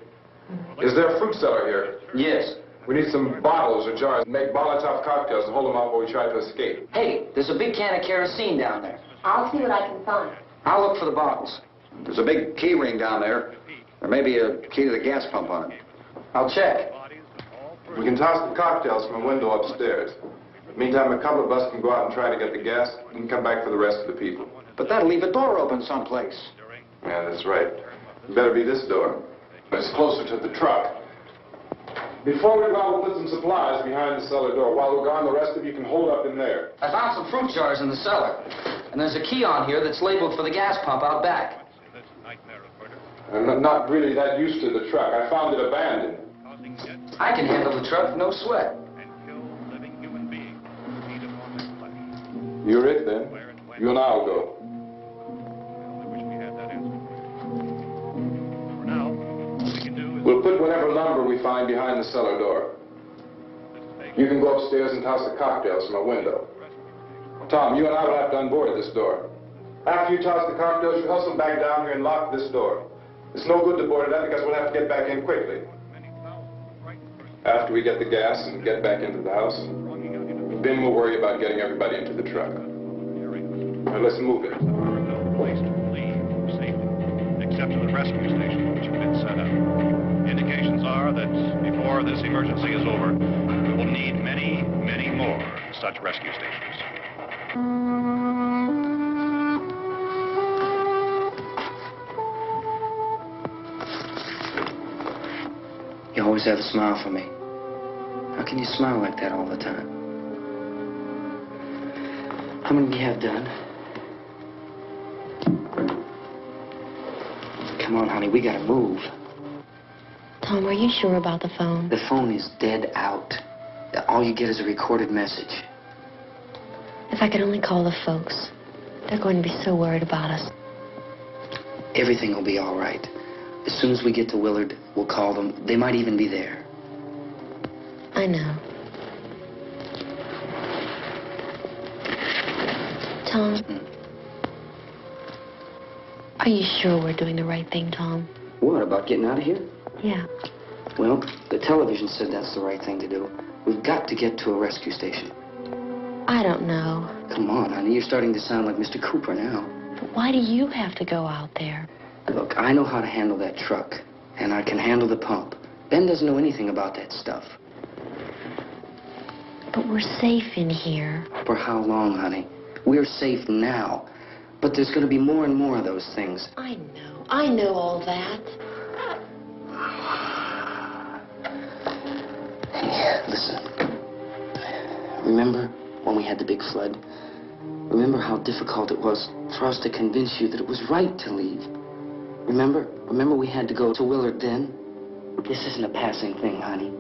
Is there a fruit cellar here? Yes. We need some bottles or jars. Make Molotov cocktails and hold them out while we try to escape. Hey, there's a big can of kerosene down there. I'll see what I can find. I'll look for the bottles. There's a big key ring down there. There may be a key to the gas pump on it. I'll check. We can toss the cocktails from a window upstairs. Meantime, a couple of us can go out and try to get the gas and come back for the rest of the people. But that'll leave a door open someplace. Yeah, that's right. It better be this door. It's closer to the truck. Before we go out, we'll put some supplies behind the cellar door. While we're gone, the rest of you can hold up in there. I found some fruit jars in the cellar. And there's a key on here that's labeled for the gas pump out back. I'm not really that used to the truck. I found it abandoned. I can handle the truck, no sweat. You're it, then. You and I'll go. We'll put whatever lumber we find behind the cellar door. You can go upstairs and toss the cocktails from a window. Tom, you and I will have to unboard this door. After you toss the cocktails, you hustle back down here and lock this door. It's no good to board it up because we'll have to get back in quickly. After we get the gas and get back into the house, then we'll worry about getting everybody into the truck. Now let's move it. No place to leave safely, except to the rescue station which have been set up. Indications are that before this emergency is over, we will need many, many more such rescue stations. You always have a smile for me. How can you smile like that all the time? How many do you have done? Come on, honey, we gotta move. Tom, are you sure about the phone? The phone is dead out. All you get is a recorded message. If I could only call the folks. They're going to be so worried about us. Everything will be all right. As soon as we get to Willard, we'll call them. They might even be there. I know. Tom? Are you sure we're doing the right thing, Tom? What, about getting out of here? Yeah. Well, the television said that's the right thing to do. We've got to get to a rescue station. I don't know. Come on, honey. You're starting to sound like Mr. Cooper now. But why do you have to go out there? Look, I know how to handle that truck, and I can handle the pump. Ben doesn't know anything about that stuff. But we're safe in here. For how long, honey? We're safe now. But there's going to be more and more of those things. I know. I know all that. Hey, listen. Remember when we had the big flood? Remember how difficult it was for us to convince you that it was right to leave? Remember? Remember we had to go to Willard then? This isn't a passing thing, honey.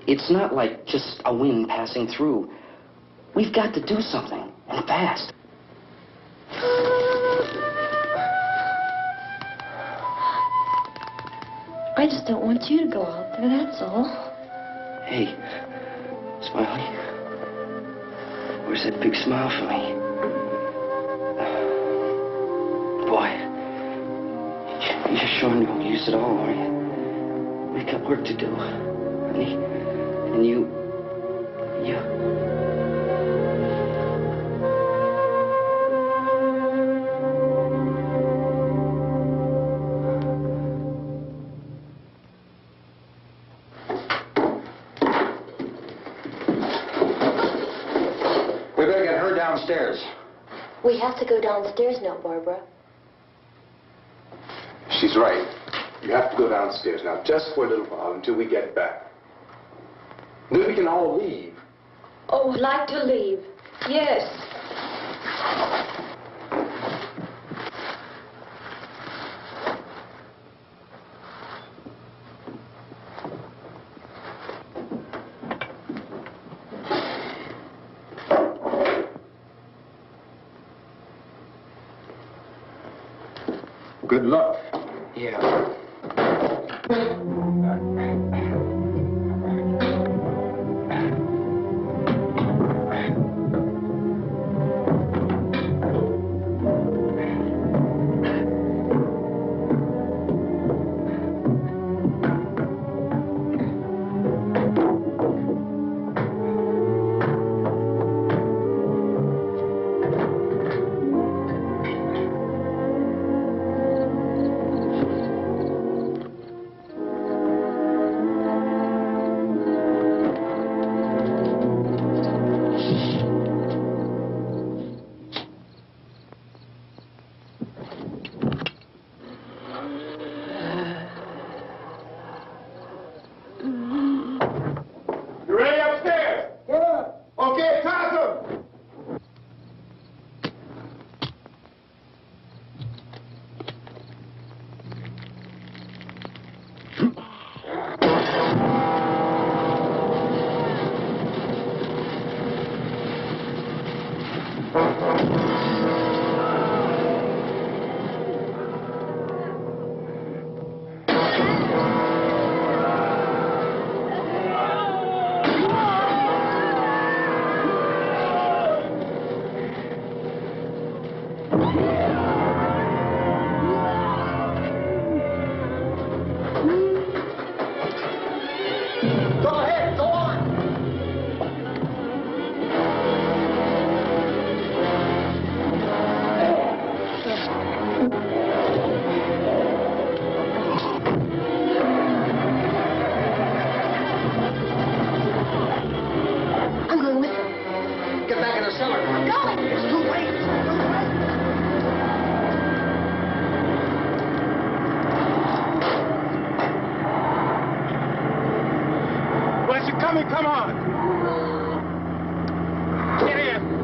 It's not like just a wind passing through. We've got to do something, and fast. I just don't want you to go out there, that's all. Hey, Smiley. Where's that big smile for me? Boy, you're sure no use at all, are you? We've got work to do, honey. And you... We better get her downstairs. We have to go downstairs now, Barbara. She's right. You have to go downstairs now, just for a little while, until we get back. Then we can all leave. Oh, I'd like to leave. Yes. Good luck. Yeah. Come on! Get in!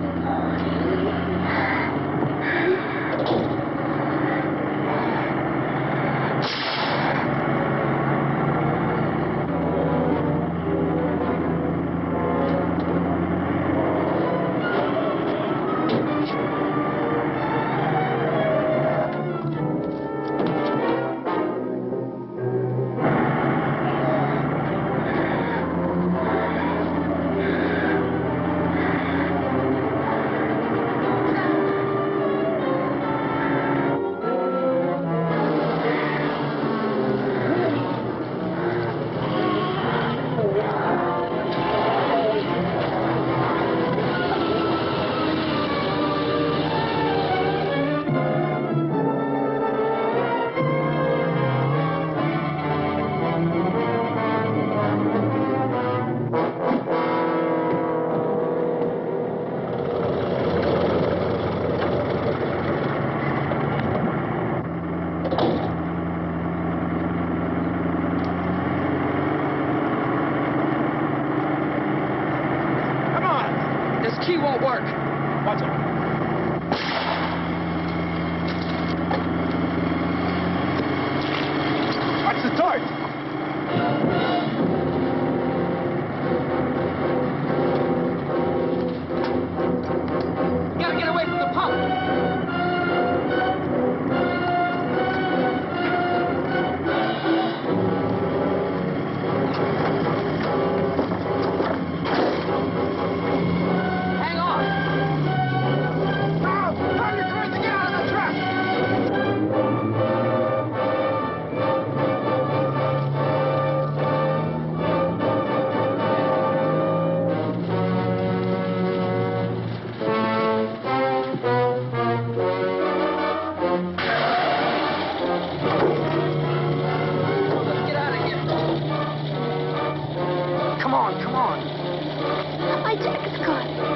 Come on, come on. My jacket's caught.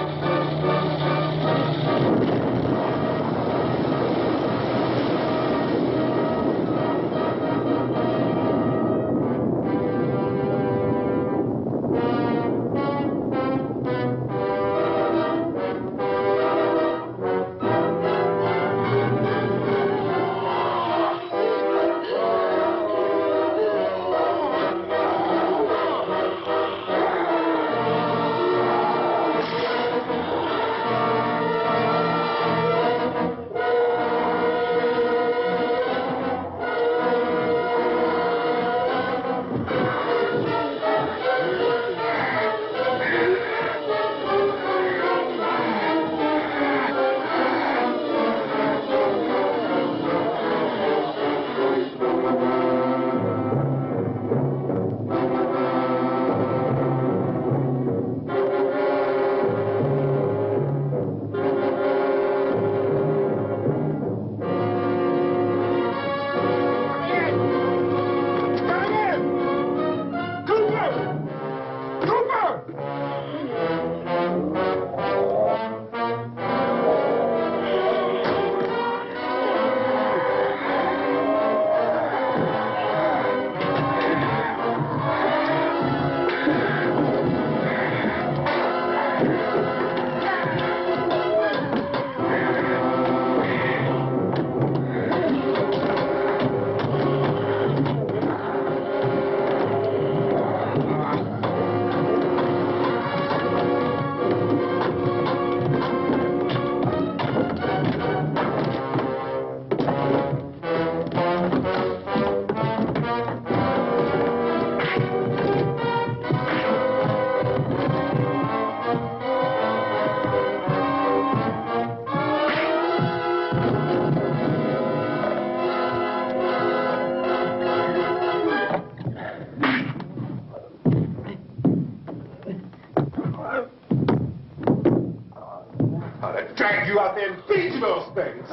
Drag you out there and feed you those things.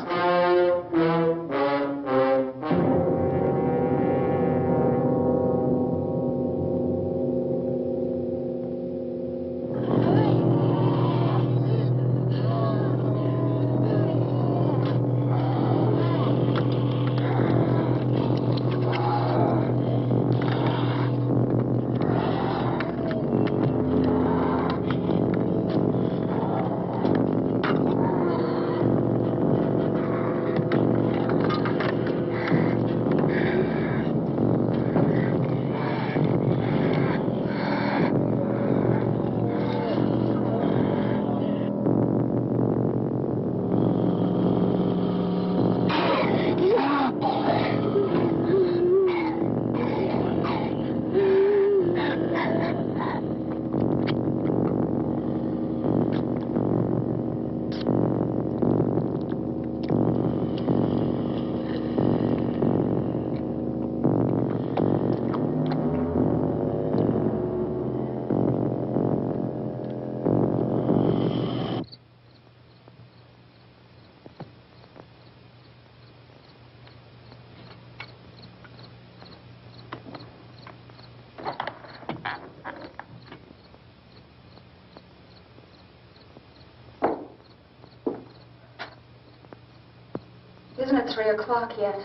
Isn't it 3 o'clock yet?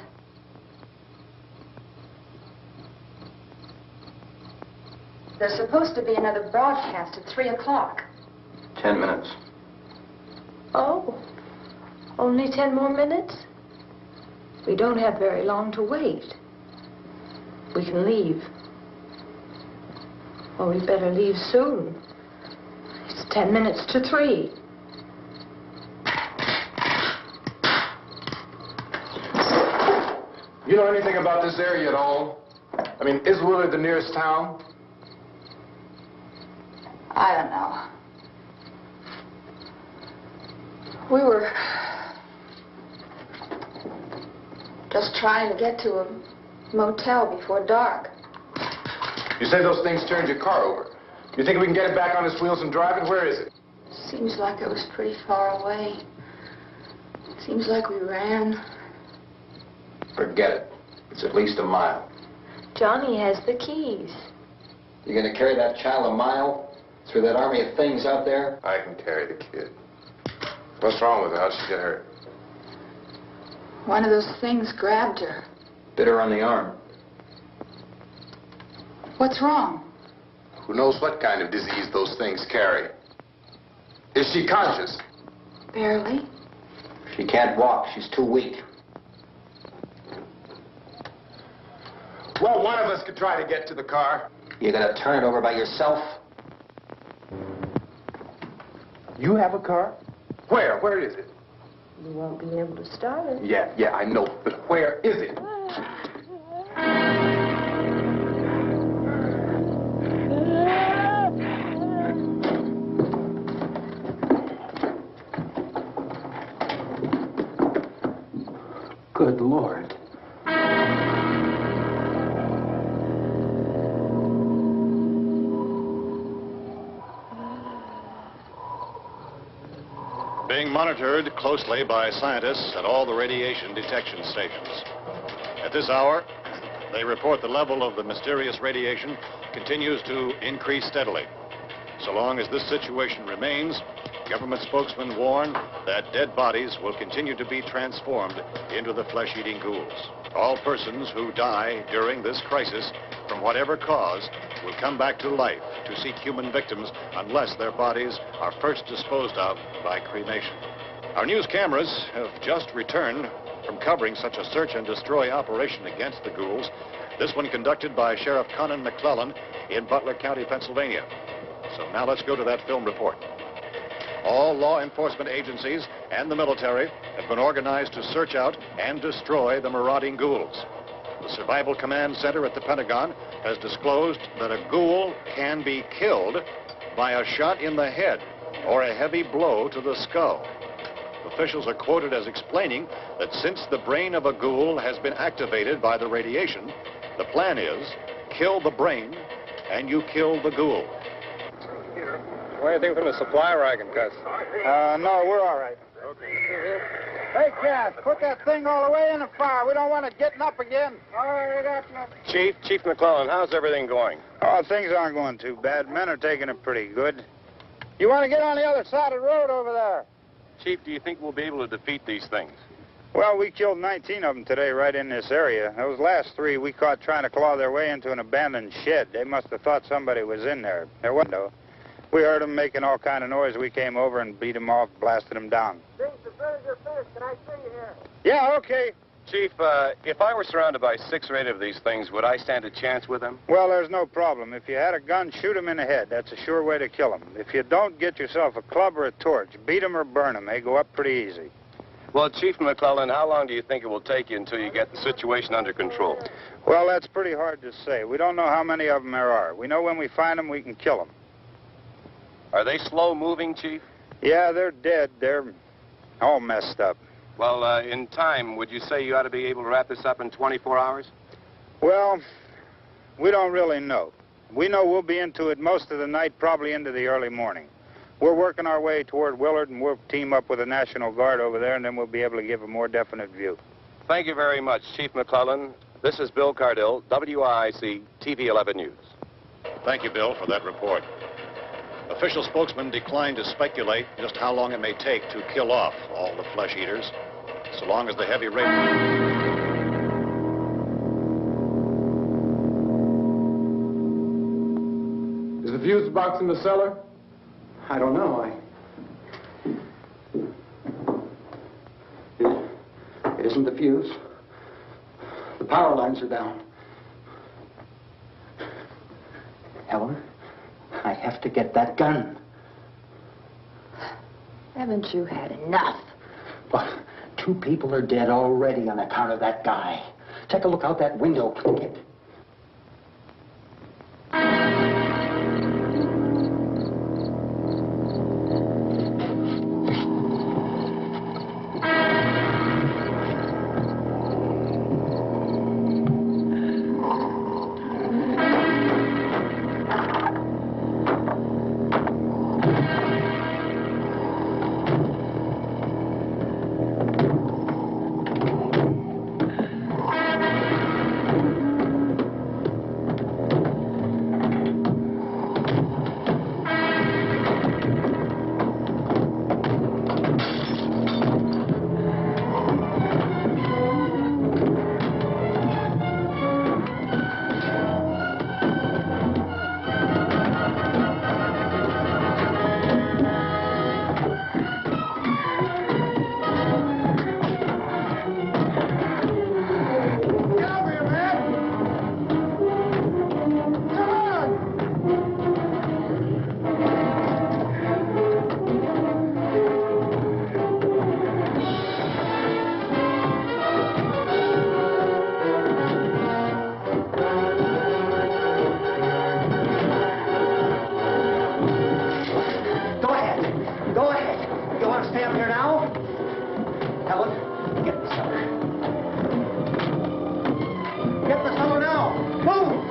There's supposed to be another broadcast at 3 o'clock. 10 minutes. Oh, only 10 more minutes? We don't have very long to wait. We can leave. Well, we better leave soon. It's 10 minutes to 3. You know anything about this area at all? I mean, is Willard the nearest town? I don't know. We were just trying to get to a motel before dark. You say those things turned your car over. You think we can get it back on its wheels and drive it? Where is it? Seems like it was pretty far away. Seems like we ran. Forget it. It's at least a mile. Johnny has the keys. You gonna carry that child a mile through that army of things out there? I can carry the kid. What's wrong with her? How'd she get hurt? One of those things grabbed her. Bit her on the arm. What's wrong? Who knows what kind of disease those things carry? Is she conscious? Barely. She can't walk. She's too weak. Well, one of us could try to get to the car. You gonna turn it over by yourself? You have a car? Where? Where is it? You won't be able to start it. Yeah, I know, but where is it? Good Lord. Being monitored closely by scientists at all the radiation detection stations. At this hour, they report the level of the mysterious radiation continues to increase steadily. So long as this situation remains, government spokesmen warn that dead bodies will continue to be transformed into the flesh-eating ghouls. All persons who die during this crisis, from whatever cause, will come back to life to seek human victims unless their bodies are first disposed of by cremation. Our news cameras have just returned from covering such a search and destroy operation against the ghouls, this one conducted by Sheriff Conan McClellan in Butler County, Pennsylvania. So now let's go to that film report. All law enforcement agencies and the military have been organized to search out and destroy the marauding ghouls. The Survival Command Center at the Pentagon has disclosed that a ghoul can be killed by a shot in the head or a heavy blow to the skull. Officials are quoted as explaining that since the brain of a ghoul has been activated by the radiation, the plan is kill the brain and you kill the ghoul. What do you think from the supply wagon, Cuz? No, we're all right. Hey, Cass, put that thing all the way in the fire. We don't want it getting up again. All right, that's nothing. Chief McClellan, how's everything going? Oh, things aren't going too bad. Men are taking it pretty good. You want to get on the other side of the road over there? Chief, do you think we'll be able to defeat these things? Well, we killed 19 of them today right in this area. Those last 3 we caught trying to claw their way into an abandoned shed. They must have thought somebody was in there. There wasn't, though. We heard them making all kind of noise. We came over and beat them off, blasted them down. Things as good as your fist. Can I see you here? Yeah, okay. Chief, if I were surrounded by 6 or 8 of these things, would I stand a chance with them? Well, there's no problem. If you had a gun, shoot them in the head. That's a sure way to kill them. If you don't, get yourself a club or a torch. Beat them or burn them. They go up pretty easy. Well, Chief McClellan, how long do you think it will take you until you get the situation under control? Well, that's pretty hard to say. We don't know how many of them there are. We know when we find them, we can kill them. Are they slow-moving, Chief? Yeah, they're dead. They're all messed up. Well, in time, would you say you ought to be able to wrap this up in 24 hours? Well, we don't really know. We know we'll be into it most of the night, probably into the early morning. We're working our way toward Willard, and we'll team up with the National Guard over there, and then we'll be able to give a more definite view. Thank you very much, Chief McClellan. This is Bill Cardill, WIC TV 11 News. Thank you, Bill, for that report. Official spokesmen declined to speculate just how long it may take to kill off all the flesh eaters, so long as the heavy rain... Is the fuse box in the cellar? I don't know. It isn't the fuse. The power lines are down. Helen, I have to get that gun. Haven't you had enough? But 2 people are dead already on account of that guy. Take a look out that window, Clinkett. Get the cellar now. Move!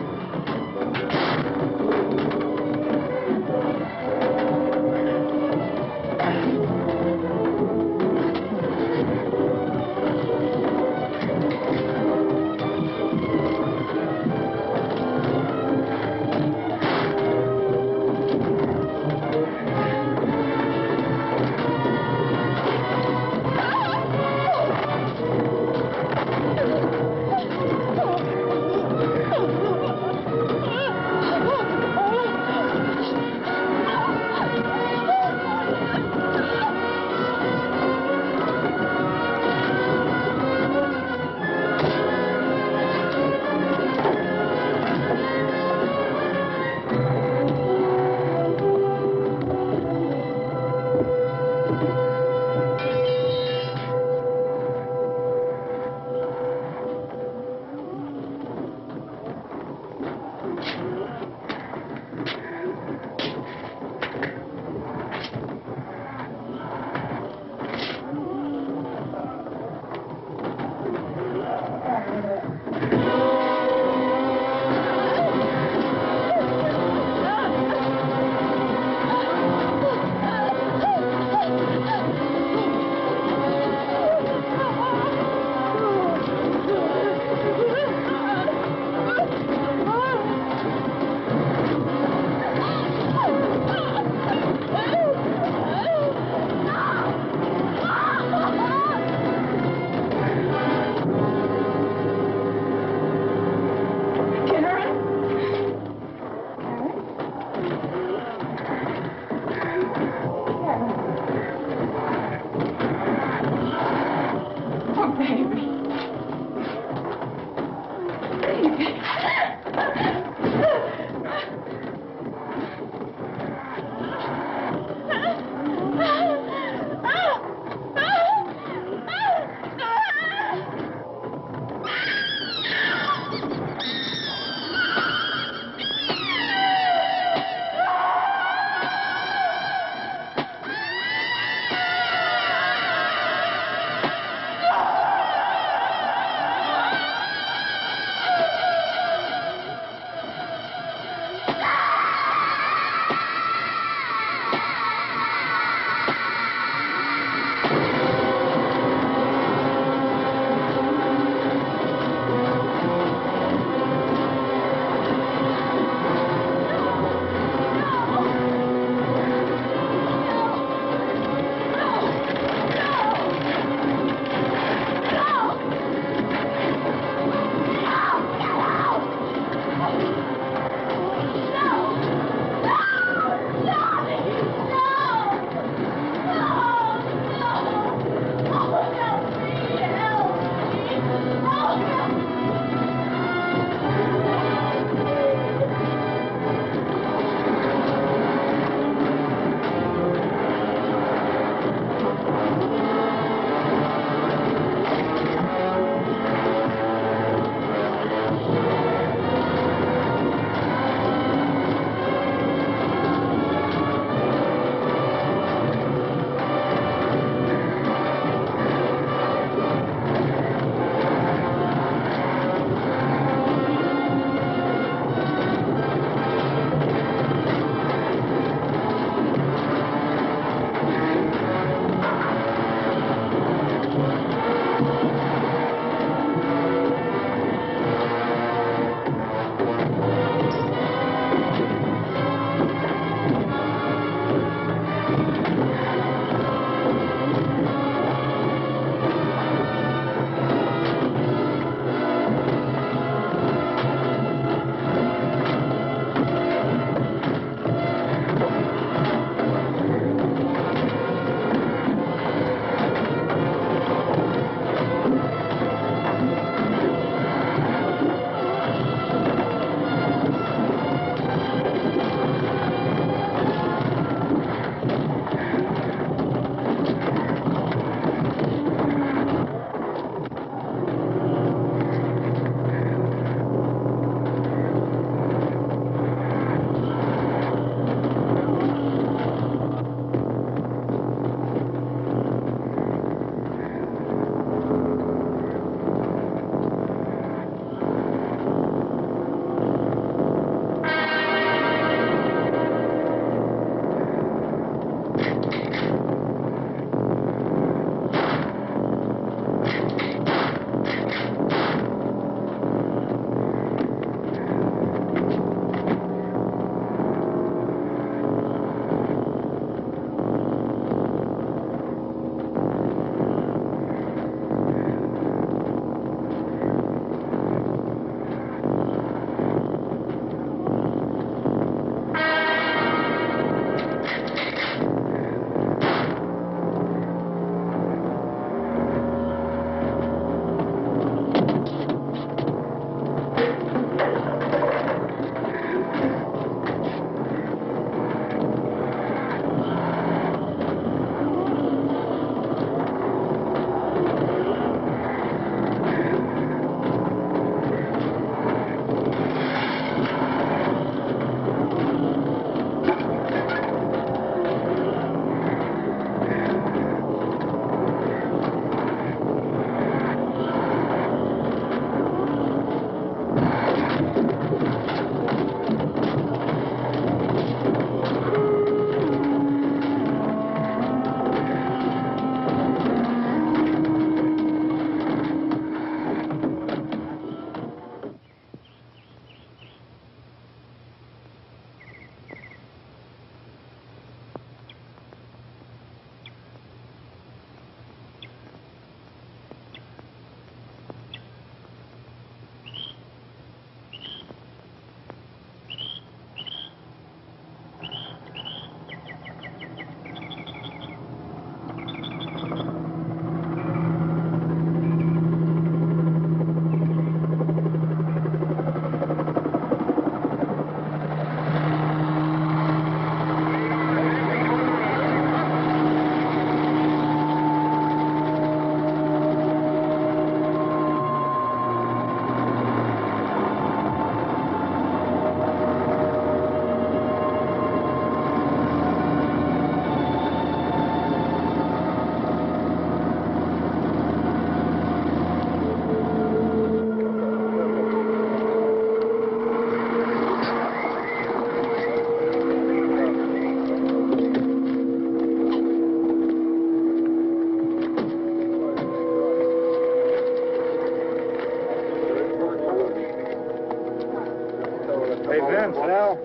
Hey, Vince, Al,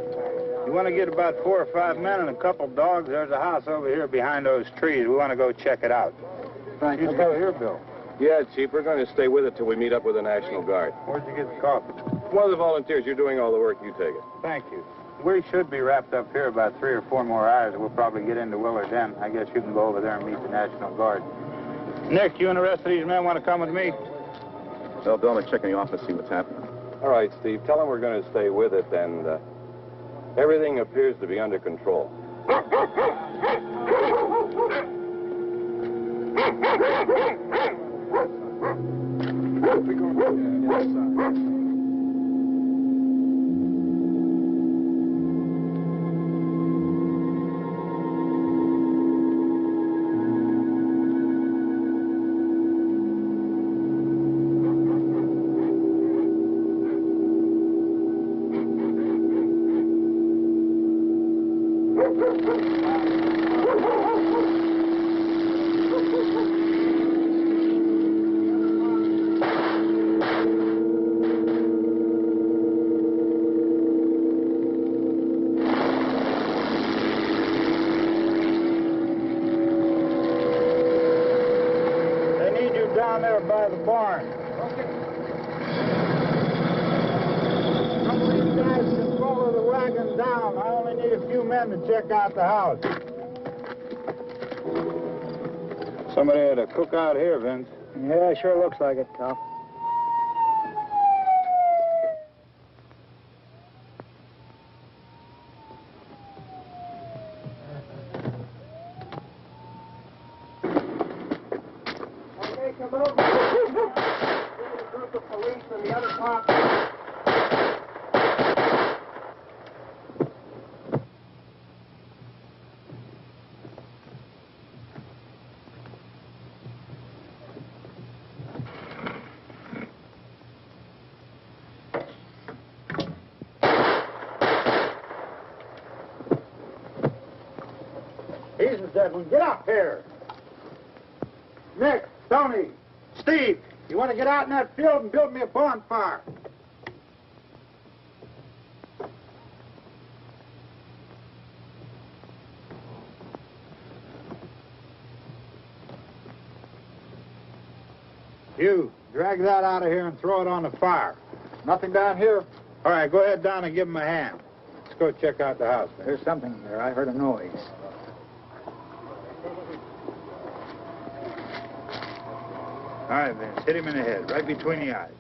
you want to get about 4 or 5 men and a couple dogs? There's a house over here behind those trees. We want to go check it out. Thank you. Go here, Bill. Yeah, Chief, we're going to stay with it till we meet up with the National Guard. Where'd you get the coffee? One of the volunteers, you're doing all the work, you take it. Thank you. We should be wrapped up here about 3 or 4 more hours. We'll probably get into Willard then. I guess you can go over there and meet the National Guard. Nick, you and the rest of these men want to come with me? Well, Bill, let's check in the office, see what's happening. All right, Steve, tell them we're going to stay with it, and everything appears to be under control. By the barn. Okay. Some of these guys can follow the wagon down. I only need a few men to check out the house. Somebody had a cookout here, Vince. Yeah, it sure looks like it, Karl. Get up here. Nick, Tony, Steve, you want to get out in that field and build me a bonfire? You, drag that out of here and throw it on the fire. Nothing down here. All right, go ahead down and give him a hand. Let's go check out the house. There's something there. I heard a noise. All right, Vince, hit him in the head, right between the eyes.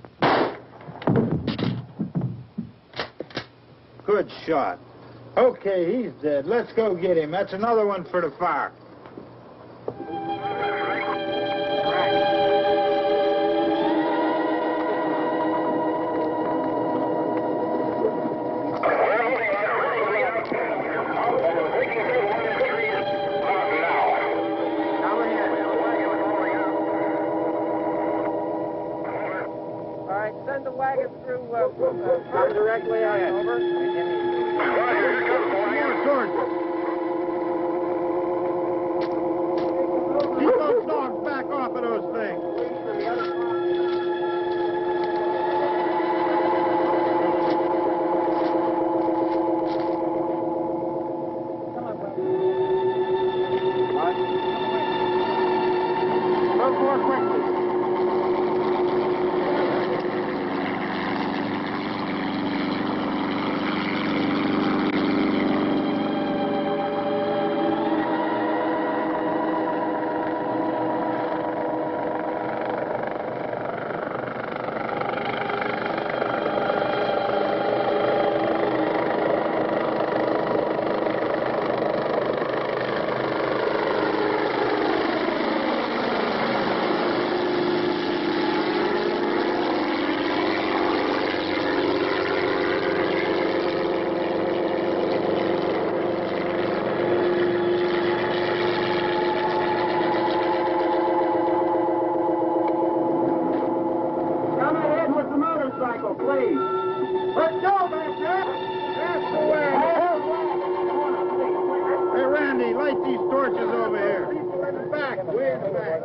Good shot. Okay, he's dead. Let's go get him. That's another one for the fire. Send the wagon through directly on over. Keep those dogs back off of those things. Move more quickly. Light these torches over here. Back, way in the back.